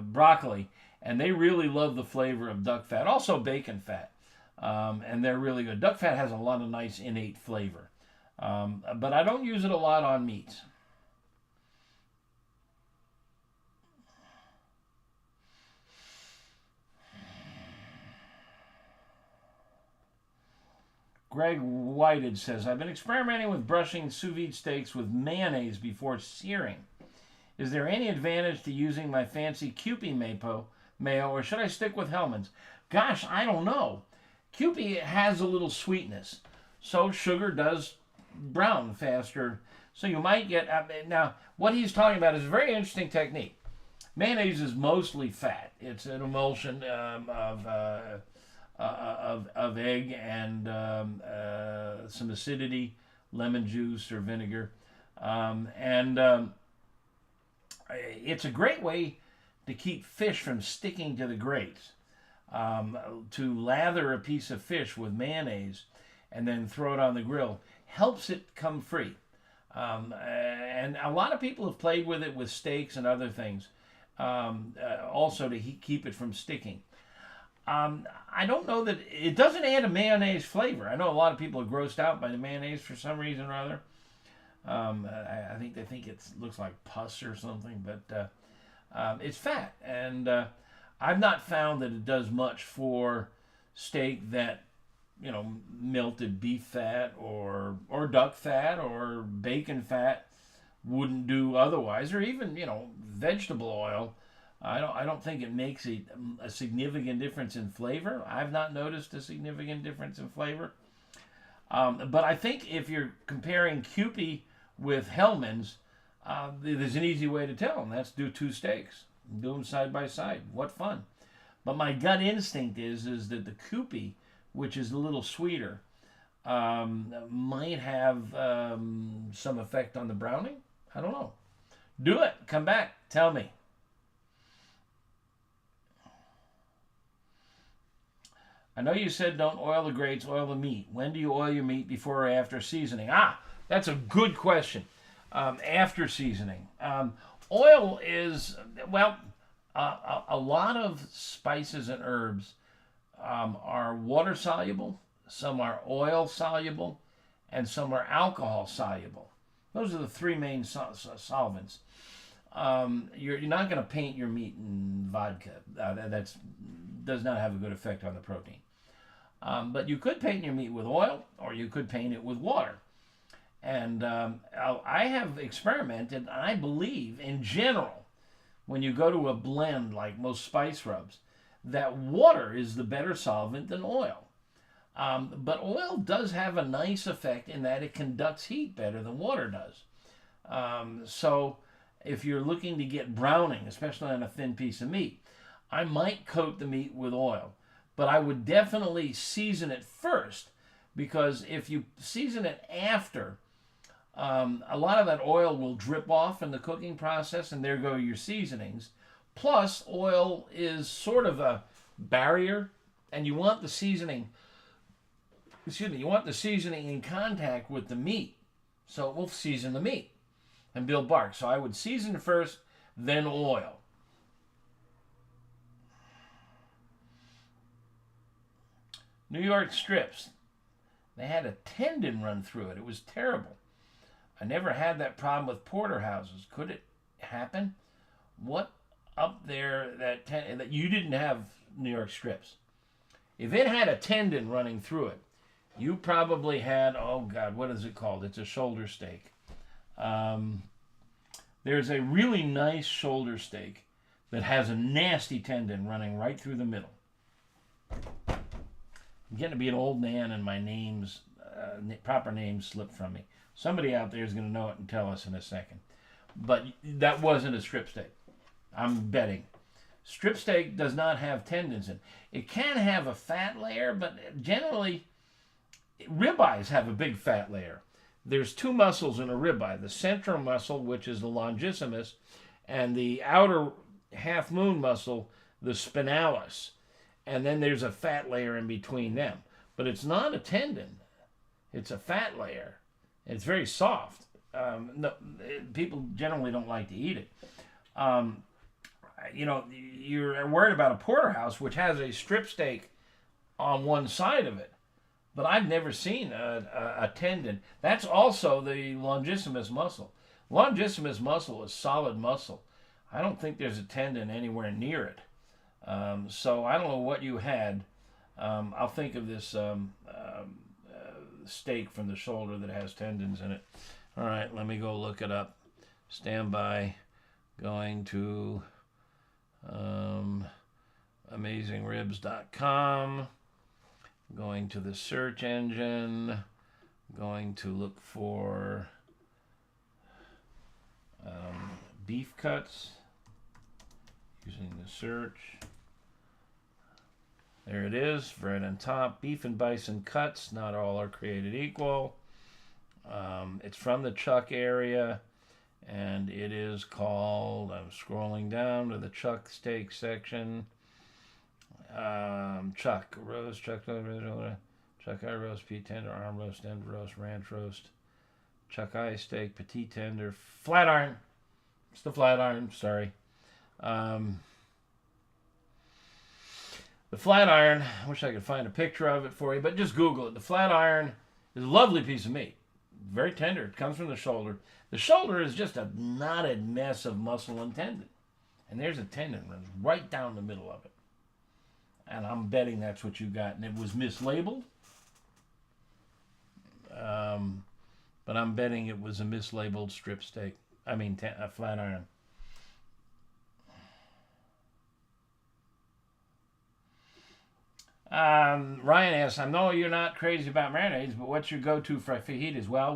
broccoli, and they really love the flavor of duck fat. Also bacon fat, and they're really good. Duck fat has a lot of nice innate flavor, but I don't use it a lot on meats. Greg Whited says, I've been experimenting with brushing sous vide steaks with mayonnaise before searing. Is there any advantage to using my fancy Kewpie mayo, or should I stick with Hellmann's? Gosh, I don't know. Kewpie has a little sweetness, so sugar does brown faster. So you might get... now, what he's talking about is a very interesting technique. Mayonnaise is mostly fat. It's an emulsion of egg and some acidity, lemon juice or vinegar. It's a great way to keep fish from sticking to the grates. To lather a piece of fish with mayonnaise and then throw it on the grill helps it come free. And a lot of people have played with it with steaks and other things, also to keep it from sticking. I don't know that it doesn't add a mayonnaise flavor. I know a lot of people are grossed out by the mayonnaise for some reason or other. I think they think it looks like pus or something, but It's fat, and I've not found that it does much for steak that, melted beef fat or duck fat or bacon fat wouldn't do otherwise, or even vegetable oil. I don't think it makes a significant difference in flavor. I've not noticed a significant difference in flavor. But I think if you're comparing Kewpie with Hellman's, there's an easy way to tell, and that's do two steaks. Do them side by side. What fun. But my gut instinct is that the Kewpie, which is a little sweeter, might have some effect on the browning. I don't know. Do it. Come back. Tell me. I know you said don't oil the grates, oil the meat. When do you oil your meat, before or after seasoning? That's a good question. After seasoning. Oil is, a lot of spices and herbs are water soluble, some are oil soluble, and some are alcohol soluble. Those are the three main solvents. You're not going to paint your meat in vodka. That does not have a good effect on the protein. But you could paint your meat with oil, or you could paint it with water. And I have experimented. I believe, in general, when you go to a blend like most spice rubs, that water is the better solvent than oil. But oil does have a nice effect in that it conducts heat better than water does. So if you're looking to get browning, especially on a thin piece of meat, I might coat the meat with oil. But I would definitely season it first, because if you season it after, a lot of that oil will drip off in the cooking process, and there go your seasonings. Plus, oil is sort of a barrier, and you want the seasoning, in contact with the meat, so it will season the meat and build bark. So I would season first, then oil. New York strips. They had a tendon run through it. It was terrible. I never had that problem with porterhouses. Could it happen? What up there that you didn't have New York strips? If it had a tendon running through it, you probably had, oh God, what is it called? It's a shoulder steak. There's a really nice shoulder steak that has a nasty tendon running right through the middle. I'm getting to be an old man, and my proper names slipped from me. Somebody out there is going to know it and tell us in a second. But that wasn't a strip steak. I'm betting. Strip steak does not have tendons in it. It can have a fat layer, but generally, ribeyes have a big fat layer. There's two muscles in a ribeye. The central muscle, which is the longissimus, and the outer half moon muscle, the spinalis. And then there's a fat layer in between them. But it's not a tendon. It's a fat layer. It's very soft. People generally don't like to eat it. You're worried about a porterhouse, which has a strip steak on one side of it. But I've never seen a tendon. That's also the longissimus muscle. Longissimus muscle is solid muscle. I don't think there's a tendon anywhere near it. So I don't know what you had. I'll think of this steak from the shoulder that has tendons in it. All right, let me go look it up. Stand by. Going to AmazingRibs.com. Going to the search engine. Going to look for beef cuts. Using the search. There it is, right on top. Beef and bison cuts. Not all are created equal. It's from the chuck area, and it is called, I'm scrolling down to the chuck steak section. Chuck, roast, chuck eye roast, pea tender, arm roast, end roast, ranch roast, chuck eye steak, petite tender, flat iron. It's the flat iron, sorry. The flat iron, I wish I could find a picture of it for you, but just Google it. The flat iron is a lovely piece of meat. Very tender. It comes from the shoulder. The shoulder is just a knotted mess of muscle and tendon. And there's a tendon runs right down the middle of it. And I'm betting that's what you got. And it was mislabeled. But I'm betting it was a mislabeled strip steak. I mean, a flat iron. Ryan asks, I know you're not crazy about marinades, but what's your go-to for fajitas? Well,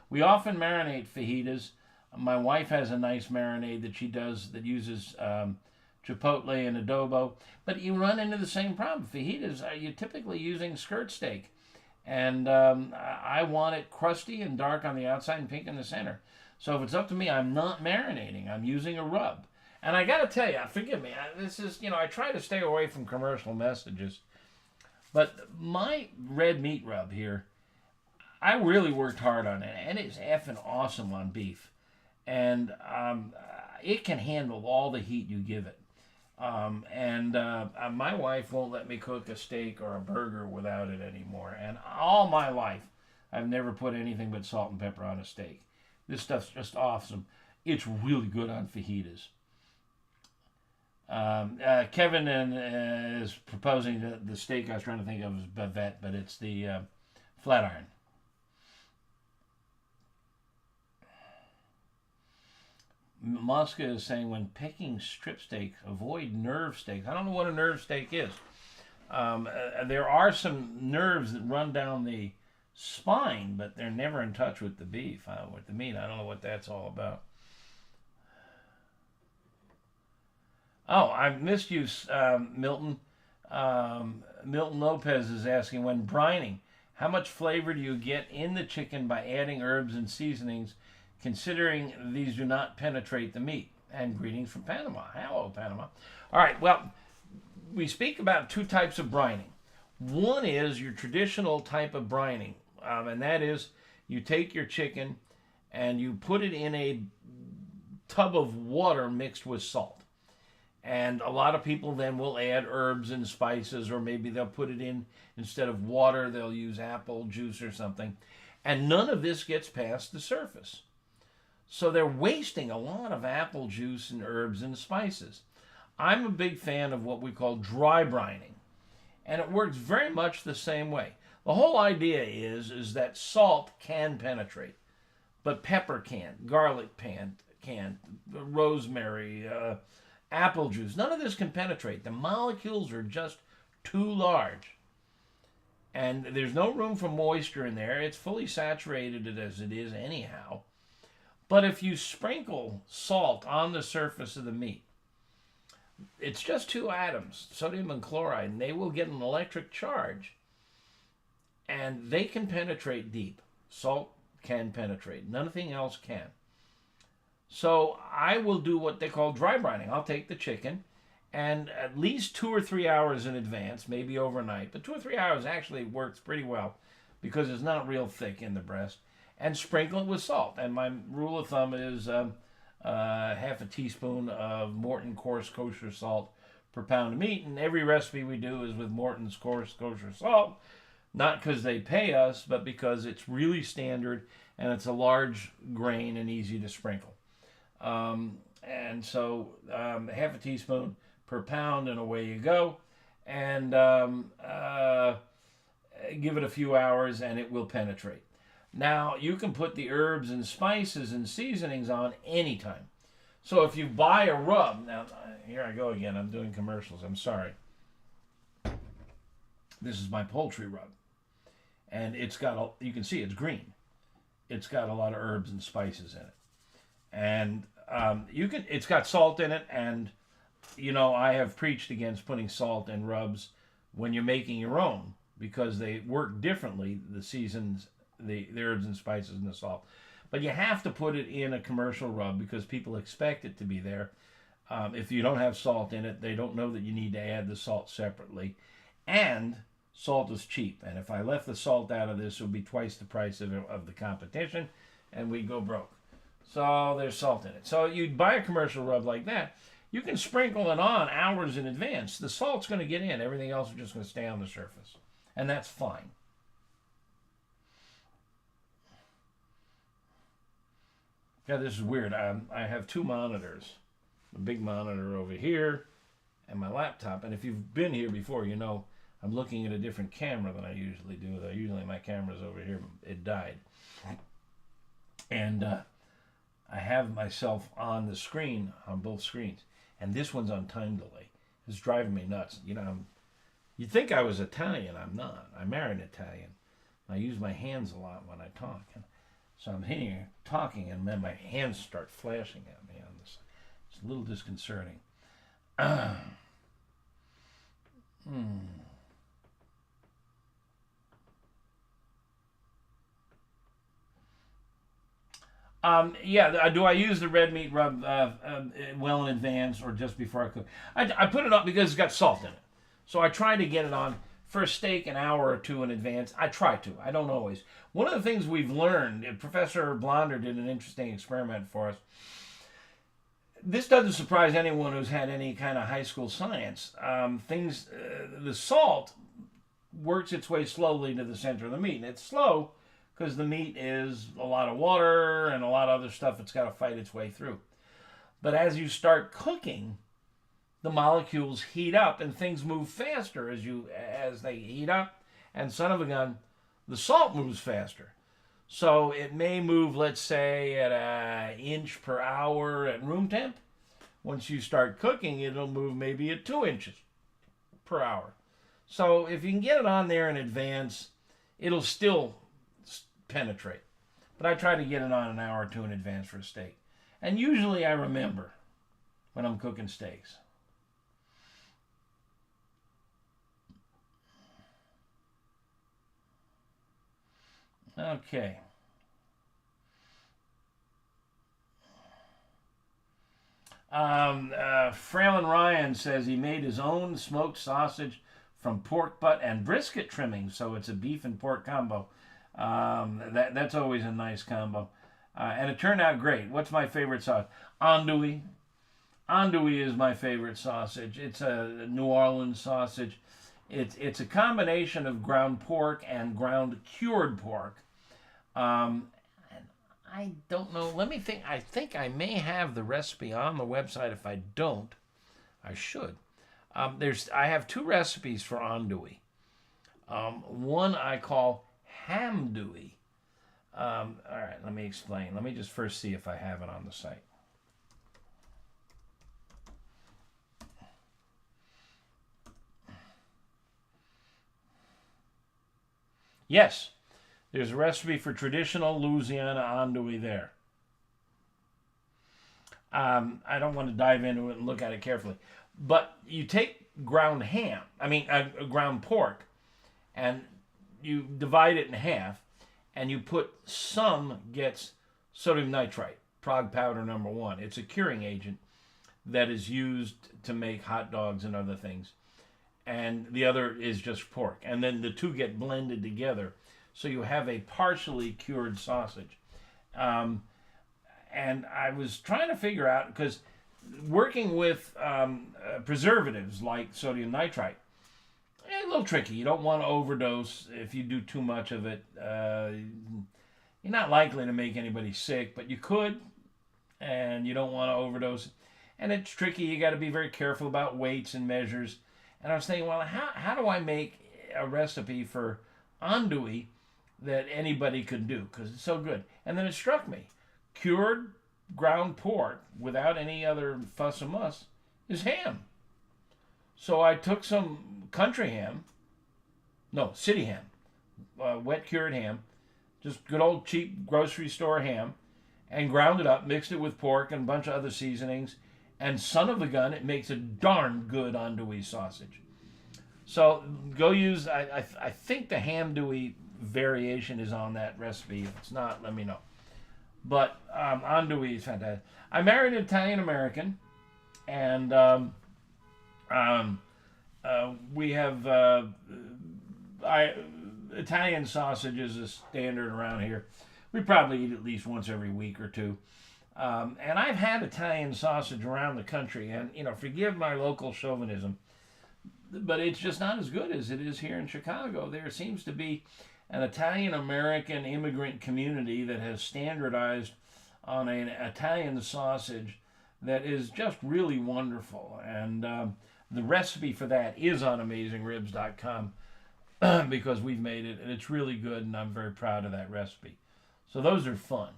we often marinate fajitas. My wife has a nice marinade that she does that uses chipotle and adobo. But you run into the same problem. Fajitas, you're typically using skirt steak. And I want it crusty and dark on the outside and pink in the center. So if it's up to me, I'm not marinating. I'm using a rub. And I got to tell you, forgive me, this is, I try to stay away from commercial messages. But my red meat rub here, I really worked hard on it. And it's effing awesome on beef. And it can handle all the heat you give it. My wife won't let me cook a steak or a burger without it anymore. And all my life, I've never put anything but salt and pepper on a steak. This stuff's just awesome. It's really good on fajitas. Kevin is proposing the steak I was trying to think of as bavette, but it's the flat iron. Mosca is saying when picking strip steaks, avoid nerve steaks. I don't know what a nerve steak is. There are some nerves that run down the spine, but they're never in touch with the beef, with the meat. I don't know what that's all about. Oh, I missed you, Milton. Milton Lopez is asking, when brining, how much flavor do you get in the chicken by adding herbs and seasonings, considering these do not penetrate the meat? And greetings from Panama. Hello, Panama. All right, well, we speak about two types of brining. One is your traditional type of brining, and that is you take your chicken and you put it in a tub of water mixed with salt. And a lot of people then will add herbs and spices, or maybe they'll put it in, instead of water, they'll use apple juice or something. And none of this gets past the surface. So they're wasting a lot of apple juice and herbs and spices. I'm a big fan of what we call dry brining. And it works very much the same way. The whole idea is that salt can penetrate, but pepper can't, garlic can't, rosemary, apple juice. None of this can penetrate. The molecules are just too large. And there's no room for moisture in there. It's fully saturated as it is anyhow. But if you sprinkle salt on the surface of the meat, it's just two atoms, sodium and chloride, and they will get an electric charge. And they can penetrate deep. Salt can penetrate. Nothing else can. So I will do what they call dry brining. I'll take the chicken, and at least 2 or 3 hours in advance, maybe overnight, but 2 or 3 hours actually works pretty well because it's not real thick in the breast, and sprinkle it with salt. And my rule of thumb is half a teaspoon of Morton coarse kosher salt per pound of meat, and every recipe we do is with Morton's coarse kosher salt, not because they pay us, but because it's really standard and it's a large grain and easy to sprinkle. And so half a teaspoon per pound, and away you go. And give it a few hours and it will penetrate. Now, you can put the herbs and spices and seasonings on anytime. So if you buy a rub, now here I go again, I'm doing commercials, I'm sorry. This is my poultry rub. And it's got, you can see it's green. It's got a lot of herbs and spices in it. And it's got salt in it, and I have preached against putting salt in rubs when you're making your own, because they work differently, the seasons, the herbs and spices and the salt. But you have to put it in a commercial rub because people expect it to be there. If you don't have salt in it, they don't know that you need to add the salt separately. And salt is cheap, and if I left the salt out of this, it would be twice the price of the competition, and we'd go broke. So there's salt in it. So you'd buy a commercial rub like that. You can sprinkle it on hours in advance. The salt's going to get in. Everything else is just going to stay on the surface. And that's fine. Yeah, this is weird. I have two monitors. a big monitor over here, and my laptop. And if you've been here before, you know I'm looking at a different camera than I usually do. Usually my camera's over here. It died. And I have myself on the screen, on both screens. And this one's on time delay. It's driving me nuts. You know, you'd think I was Italian. I'm not. I married an Italian. I use my hands a lot when I talk. And so I'm here talking, and then my hands start flashing at me on this. It's a little disconcerting. Yeah, do I use the red meat rub well in advance or just before I cook? I put it on because it's got salt in it. So I try to get it on for a steak an hour or two in advance. I try to. I don't always. One of the things we've learned, Professor Blonder did an interesting experiment for us. This doesn't surprise anyone who's had any kind of high school science. The salt works its way slowly to the center of the meat. And it's slow because the meat is a lot of water and a lot of other stuff it's got to fight its way through. But as you start cooking, the molecules heat up and things move faster as they heat up. And son of a gun, the salt moves faster. So it may move, let's say, at an inch per hour at room temp. Once you start cooking, it'll move maybe at 2 inches per hour. So if you can get it on there in advance, it'll still penetrate. But I try to get it on an hour or two in advance for a steak. And usually I remember when I'm cooking steaks. Okay. Frailin Ryan says he made his own smoked sausage from pork butt and brisket trimming, so it's a beef and pork combo. That's always a nice combo. And it turned out great. What's my favorite sauce? Andouille. Andouille is my favorite sausage. It's a New Orleans sausage. It's a combination of ground pork and ground cured pork. I don't know. Let me think. I think I may have the recipe on the website. If I don't, I should. I have 2 recipes for andouille. One I call hamdouille. All right, let me explain. Let me just first see if I have it on the site. Yes, there's a recipe for traditional Louisiana andouille there. I don't want to dive into it and look at it carefully. But you take ground ground pork, and you divide it in half, and you put gets sodium nitrite, Prague powder number 1. It's a curing agent that is used to make hot dogs and other things. And the other is just pork. And then the two get blended together. So you have a partially cured sausage. And I was trying to figure out, because working with preservatives like sodium nitrite, a little tricky. You don't want to overdose. If you do too much of it, you're not likely to make anybody sick, but you could, and you don't want to overdose. And it's tricky. You got to be very careful about weights and measures. And I was thinking, well, how do I make a recipe for andouille that anybody could do? Because it's so good. And then it struck me. Cured ground pork without any other fuss or muss is ham. So I took some city ham, wet cured ham, just good old cheap grocery store ham, and ground it up, mixed it with pork and a bunch of other seasonings, and son of a gun, it makes a darn good andouille sausage. So go use, I think the hamdouille variation is on that recipe. If it's not, let me know. But andouille is fantastic. I married an Italian American, and we have Italian sausage is a standard around here. We probably eat at least once every week or two. And I've had Italian sausage around the country, and forgive my local chauvinism, but it's just not as good as it is here in Chicago. There seems to be an Italian-American immigrant community that has standardized on an Italian sausage that is just really wonderful. And the recipe for that is on AmazingRibs.com because we've made it, and it's really good, and I'm very proud of that recipe. So those are fun.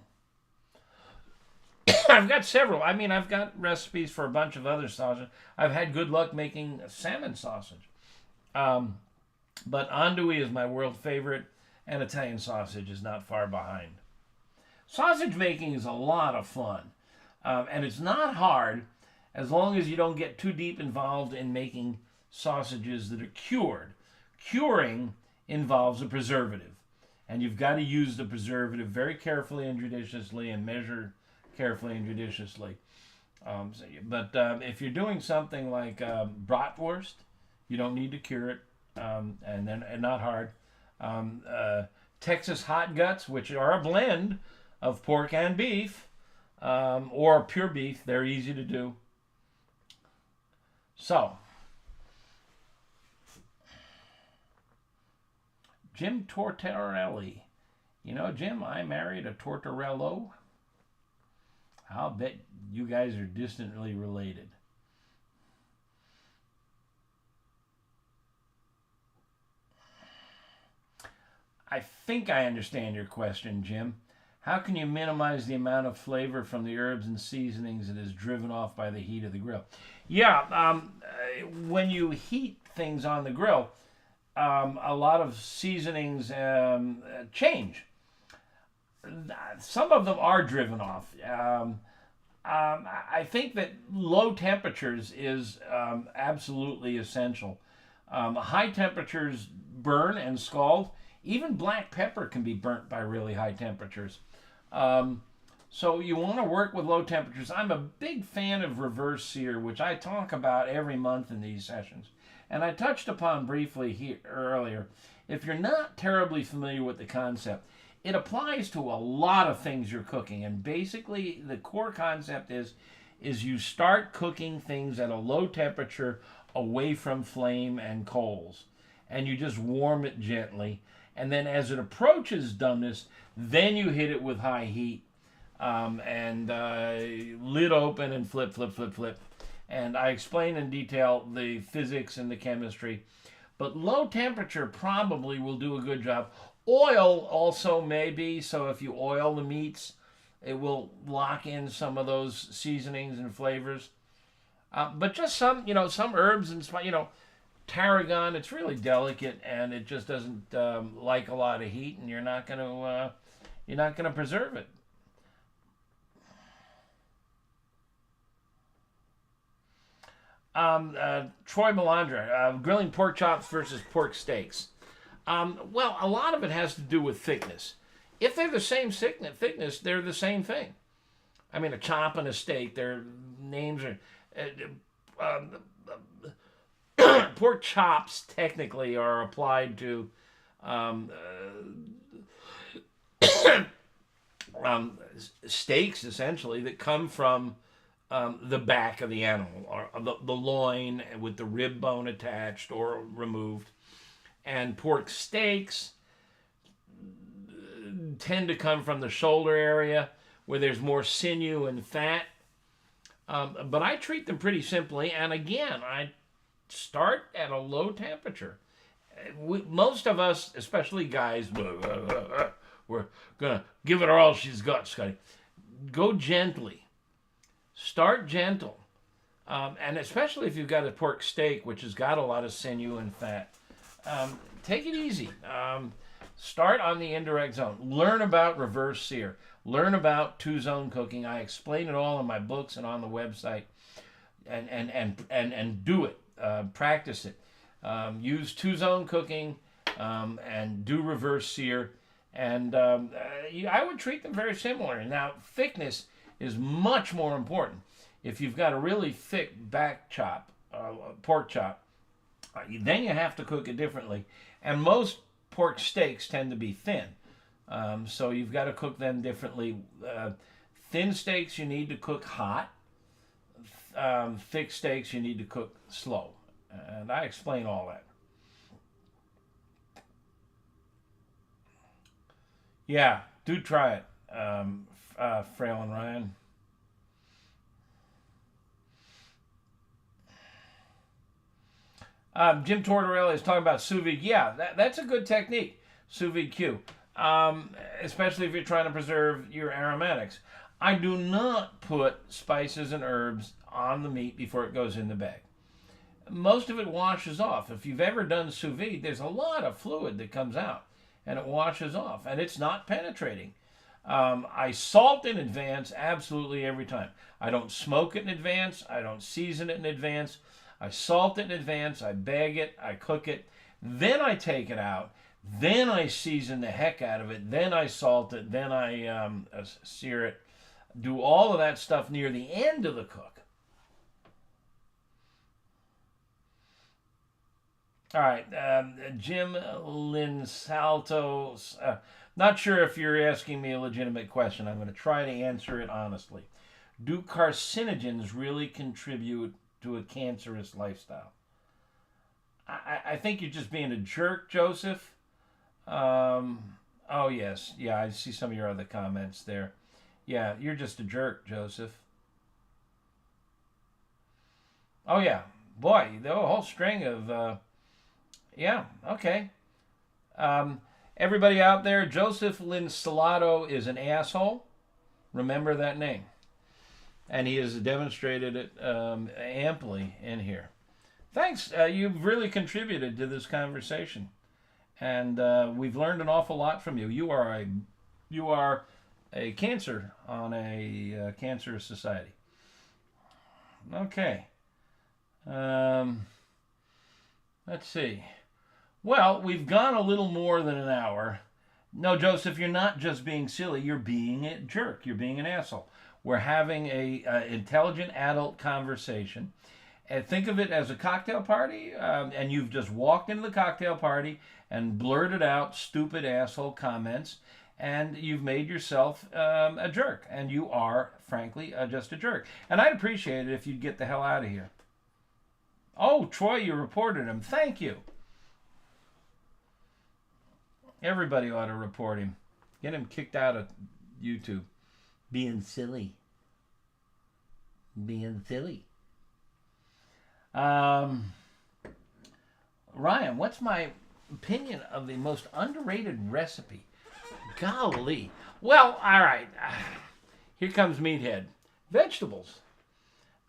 I've got several. I mean, I've got recipes for a bunch of other sausages. I've had good luck making salmon sausage. But andouille is my world favorite, and Italian sausage is not far behind. Sausage making is a lot of fun, and it's not hard as long as you don't get too deep involved in making sausages that are cured. Curing involves a preservative, and you've got to use the preservative very carefully and judiciously and measure carefully and judiciously. But if you're doing something like bratwurst, you don't need to cure it, and not hard. Texas hot guts, which are a blend of pork and beef, or pure beef, they're easy to do. So, Jim Tortorelli. You know, Jim, I married a Tortorello. I'll bet you guys are distantly related. I think I understand your question, Jim. How can you minimize the amount of flavor from the herbs and seasonings that is driven off by the heat of the grill? Yeah, when you heat things on the grill, a lot of seasonings change. Some of them are driven off. I think that low temperatures is absolutely essential. High temperatures burn and scald. Even black pepper can be burnt by really high temperatures. So you want to work with low temperatures. I'm a big fan of reverse sear, which I talk about every month in these sessions. And I touched upon briefly here earlier. If you're not terribly familiar with the concept, it applies to a lot of things you're cooking. And basically, the core concept is you start cooking things at a low temperature away from flame and coals. And you just warm it gently. And then as it approaches doneness, then you hit it with high heat and lid open and flip. And I explain in detail the physics and the chemistry. But low temperature probably will do a good job. Oil also may be, so if you oil the meats, it will lock in some of those seasonings and flavors. But just some herbs and, tarragon, it's really delicate and it just doesn't like a lot of heat, and you're not going to preserve it. Troy Melandra, grilling pork chops versus pork steaks. Well, a lot of it has to do with thickness. If they're the same thickness, they're the same thing. I mean, a chop and a steak, their names are... pork chops technically are applied to steaks, essentially, that come from the back of the animal, or the loin with the rib bone attached or removed. And pork steaks tend to come from the shoulder area where there's more sinew and fat. But I treat them pretty simply. And again, I start at a low temperature. Most of us, especially guys, we're going to give it all she's got, Scotty. Go gently. Start gentle. And especially if you've got a pork steak, which has got a lot of sinew and fat, take it easy. Start on the indirect zone. Learn about reverse sear. Learn about two-zone cooking. I explain it all in my books and on the website. And do it. Practice it. Use two-zone cooking and do reverse sear. And I would treat them very similar. Now, thickness is much more important. If you've got a really thick back chop, pork chop, then you have to cook it differently. And most pork steaks tend to be thin. So you've got to cook them differently. Thin steaks you need to cook hot. Thick steaks you need to cook slow. And I explain all that. Yeah, do try it, Frail and Ryan. Jim Tortorella is talking about sous vide. Yeah, that's a good technique, sous vide Q, especially if you're trying to preserve your aromatics. I do not put spices and herbs on the meat before it goes in the bag. Most of it washes off. If you've ever done sous vide, there's a lot of fluid that comes out, and it washes off, and it's not penetrating. I salt in advance absolutely every time. I don't smoke it in advance. I don't season it in advance. I salt it in advance. I bag it. I cook it. Then I take it out. Then I season the heck out of it. Then I salt it. Then I sear it. Do all of that stuff near the end of the cook. All right, Jim Linsalto. Not sure if you're asking me a legitimate question. I'm going to try to answer it honestly. Do carcinogens really contribute to a cancerous lifestyle? I think you're just being a jerk, Joseph. Oh, yes. Yeah, I see some of your other comments there. Yeah, you're just a jerk, Joseph. Oh, yeah. Boy, the whole string of... yeah, okay. Everybody out there, Joseph Linsalato is an asshole. Remember that name. And he has demonstrated it amply in here. Thanks. You've really contributed to this conversation. And we've learned an awful lot from you. You are a cancer on a cancerous society. Okay. Let's see. Well, we've gone a little more than an hour. No, Joseph, you're not just being silly. You're being a jerk. You're being an asshole. We're having a intelligent adult conversation. And think of it as a cocktail party, and you've just walked into the cocktail party and blurted out stupid asshole comments, and you've made yourself a jerk. And you are, frankly, just a jerk. And I'd appreciate it if you'd get the hell out of here. Oh, Troy, you reported him. Thank you. Everybody ought to report him. Get him kicked out of YouTube. Being silly. Being silly. Ryan, what's my opinion of the most underrated recipe? Golly. Well, all right. Here comes Meathead. Vegetables.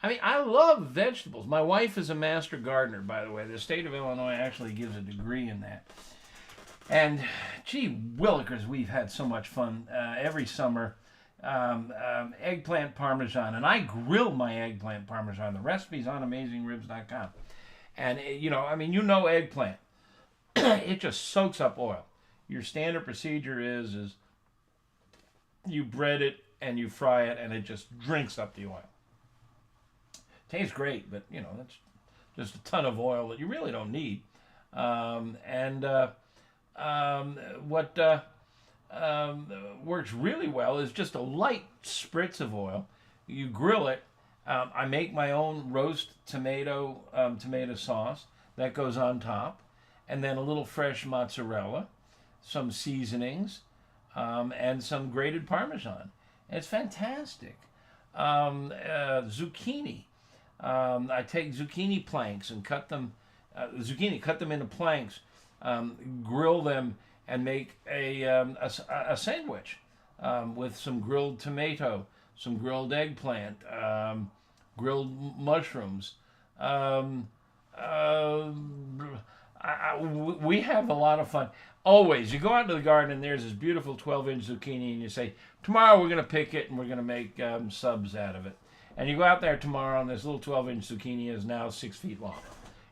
I mean, I love vegetables. My wife is a master gardener, by the way. The state of Illinois actually gives a degree in that. And, gee willikers, we've had so much fun every summer. Eggplant Parmesan. And I grill my eggplant Parmesan. The recipe's on AmazingRibs.com. And, eggplant. It just soaks up oil. Your standard procedure is you bread it and you fry it, and it just drinks up the oil. Tastes great, but, that's just a ton of oil that you really don't need. What works really well is just a light spritz of oil. You grill it. I make my own roast tomato sauce that goes on top, and then a little fresh mozzarella, some seasonings, and some grated Parmesan. And it's fantastic. Zucchini. I take zucchini planks and cut them into planks, grill them, and make a sandwich with some grilled tomato, some grilled eggplant, grilled mushrooms. We have a lot of fun. Always, you go out to the garden and there's this beautiful 12-inch zucchini, and you say, tomorrow we're going to pick it and we're going to make subs out of it. And you go out there tomorrow and this little 12-inch zucchini is now 6 feet long.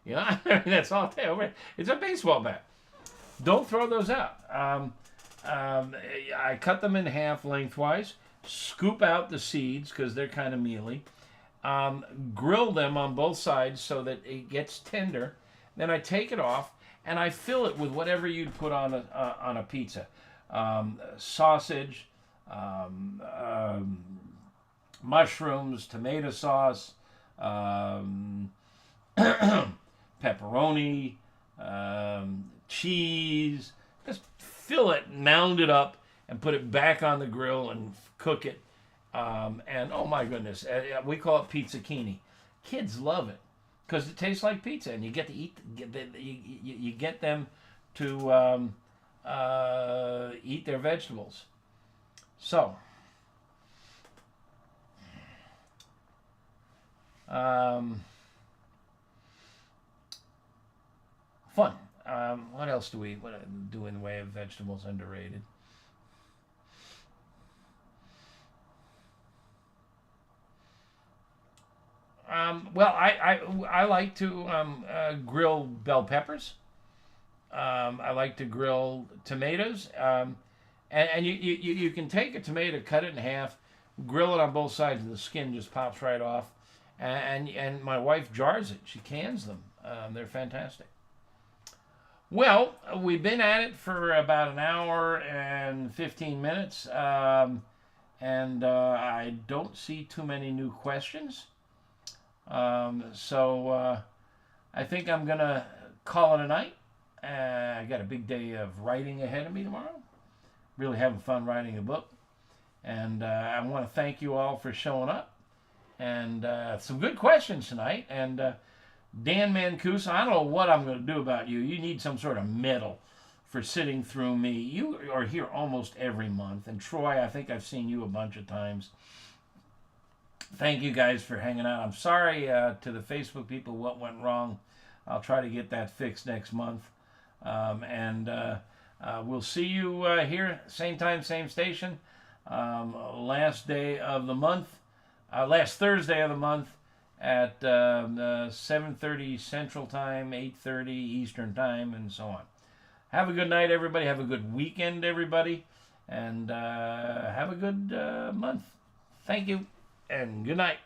That's all day over. It's a baseball bat. Don't throw those out. I cut them in half lengthwise, scoop out the seeds because they're kind of mealy, grill them on both sides so that it gets tender. Then I take it off and I fill it with whatever you'd put on a pizza. Sausage, mushrooms, tomato sauce, pepperoni, cheese. Just fill it, mound it up, and put it back on the grill and cook it. And oh my goodness, we call it pizzucchini. Kids love it. because it tastes like pizza, and you get to you get them to eat their vegetables. So, fun. What else do we do in the way of vegetables underrated? Well, I like to grill bell peppers. I like to grill tomatoes. And you can take a tomato, cut it in half, grill it on both sides, and the skin just pops right off. And my wife jars it. She cans them. They're fantastic. Well, we've been at it for about an hour and 15 minutes. And I don't see too many new questions. So I think I'm going to call it a night. I got a big day of writing ahead of me tomorrow. Really having fun writing a book. And I want to thank you all for showing up. And some good questions tonight. And Dan Mancuso, I don't know what I'm going to do about you. You need some sort of medal for sitting through me. You are here almost every month. And Troy, I think I've seen you a bunch of times. Thank you guys for hanging out. I'm sorry to the Facebook people what went wrong. I'll try to get that fixed next month. And we'll see you here, same time, same station. Last day of the month, last Thursday of the month at 7:30 Central Time, 8:30 Eastern Time, and so on. Have a good night, everybody. Have a good weekend, everybody. And have a good month. Thank you. And good night.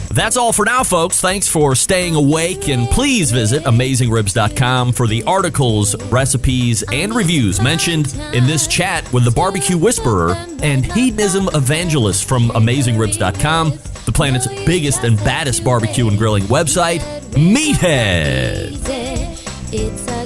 That's all for now, folks. Thanks for staying awake, and please visit AmazingRibs.com for the articles, recipes, and reviews mentioned in this chat with the Barbecue Whisperer and Hedonism Evangelist from AmazingRibs.com, the planet's biggest and baddest barbecue and grilling website, Meathead. It's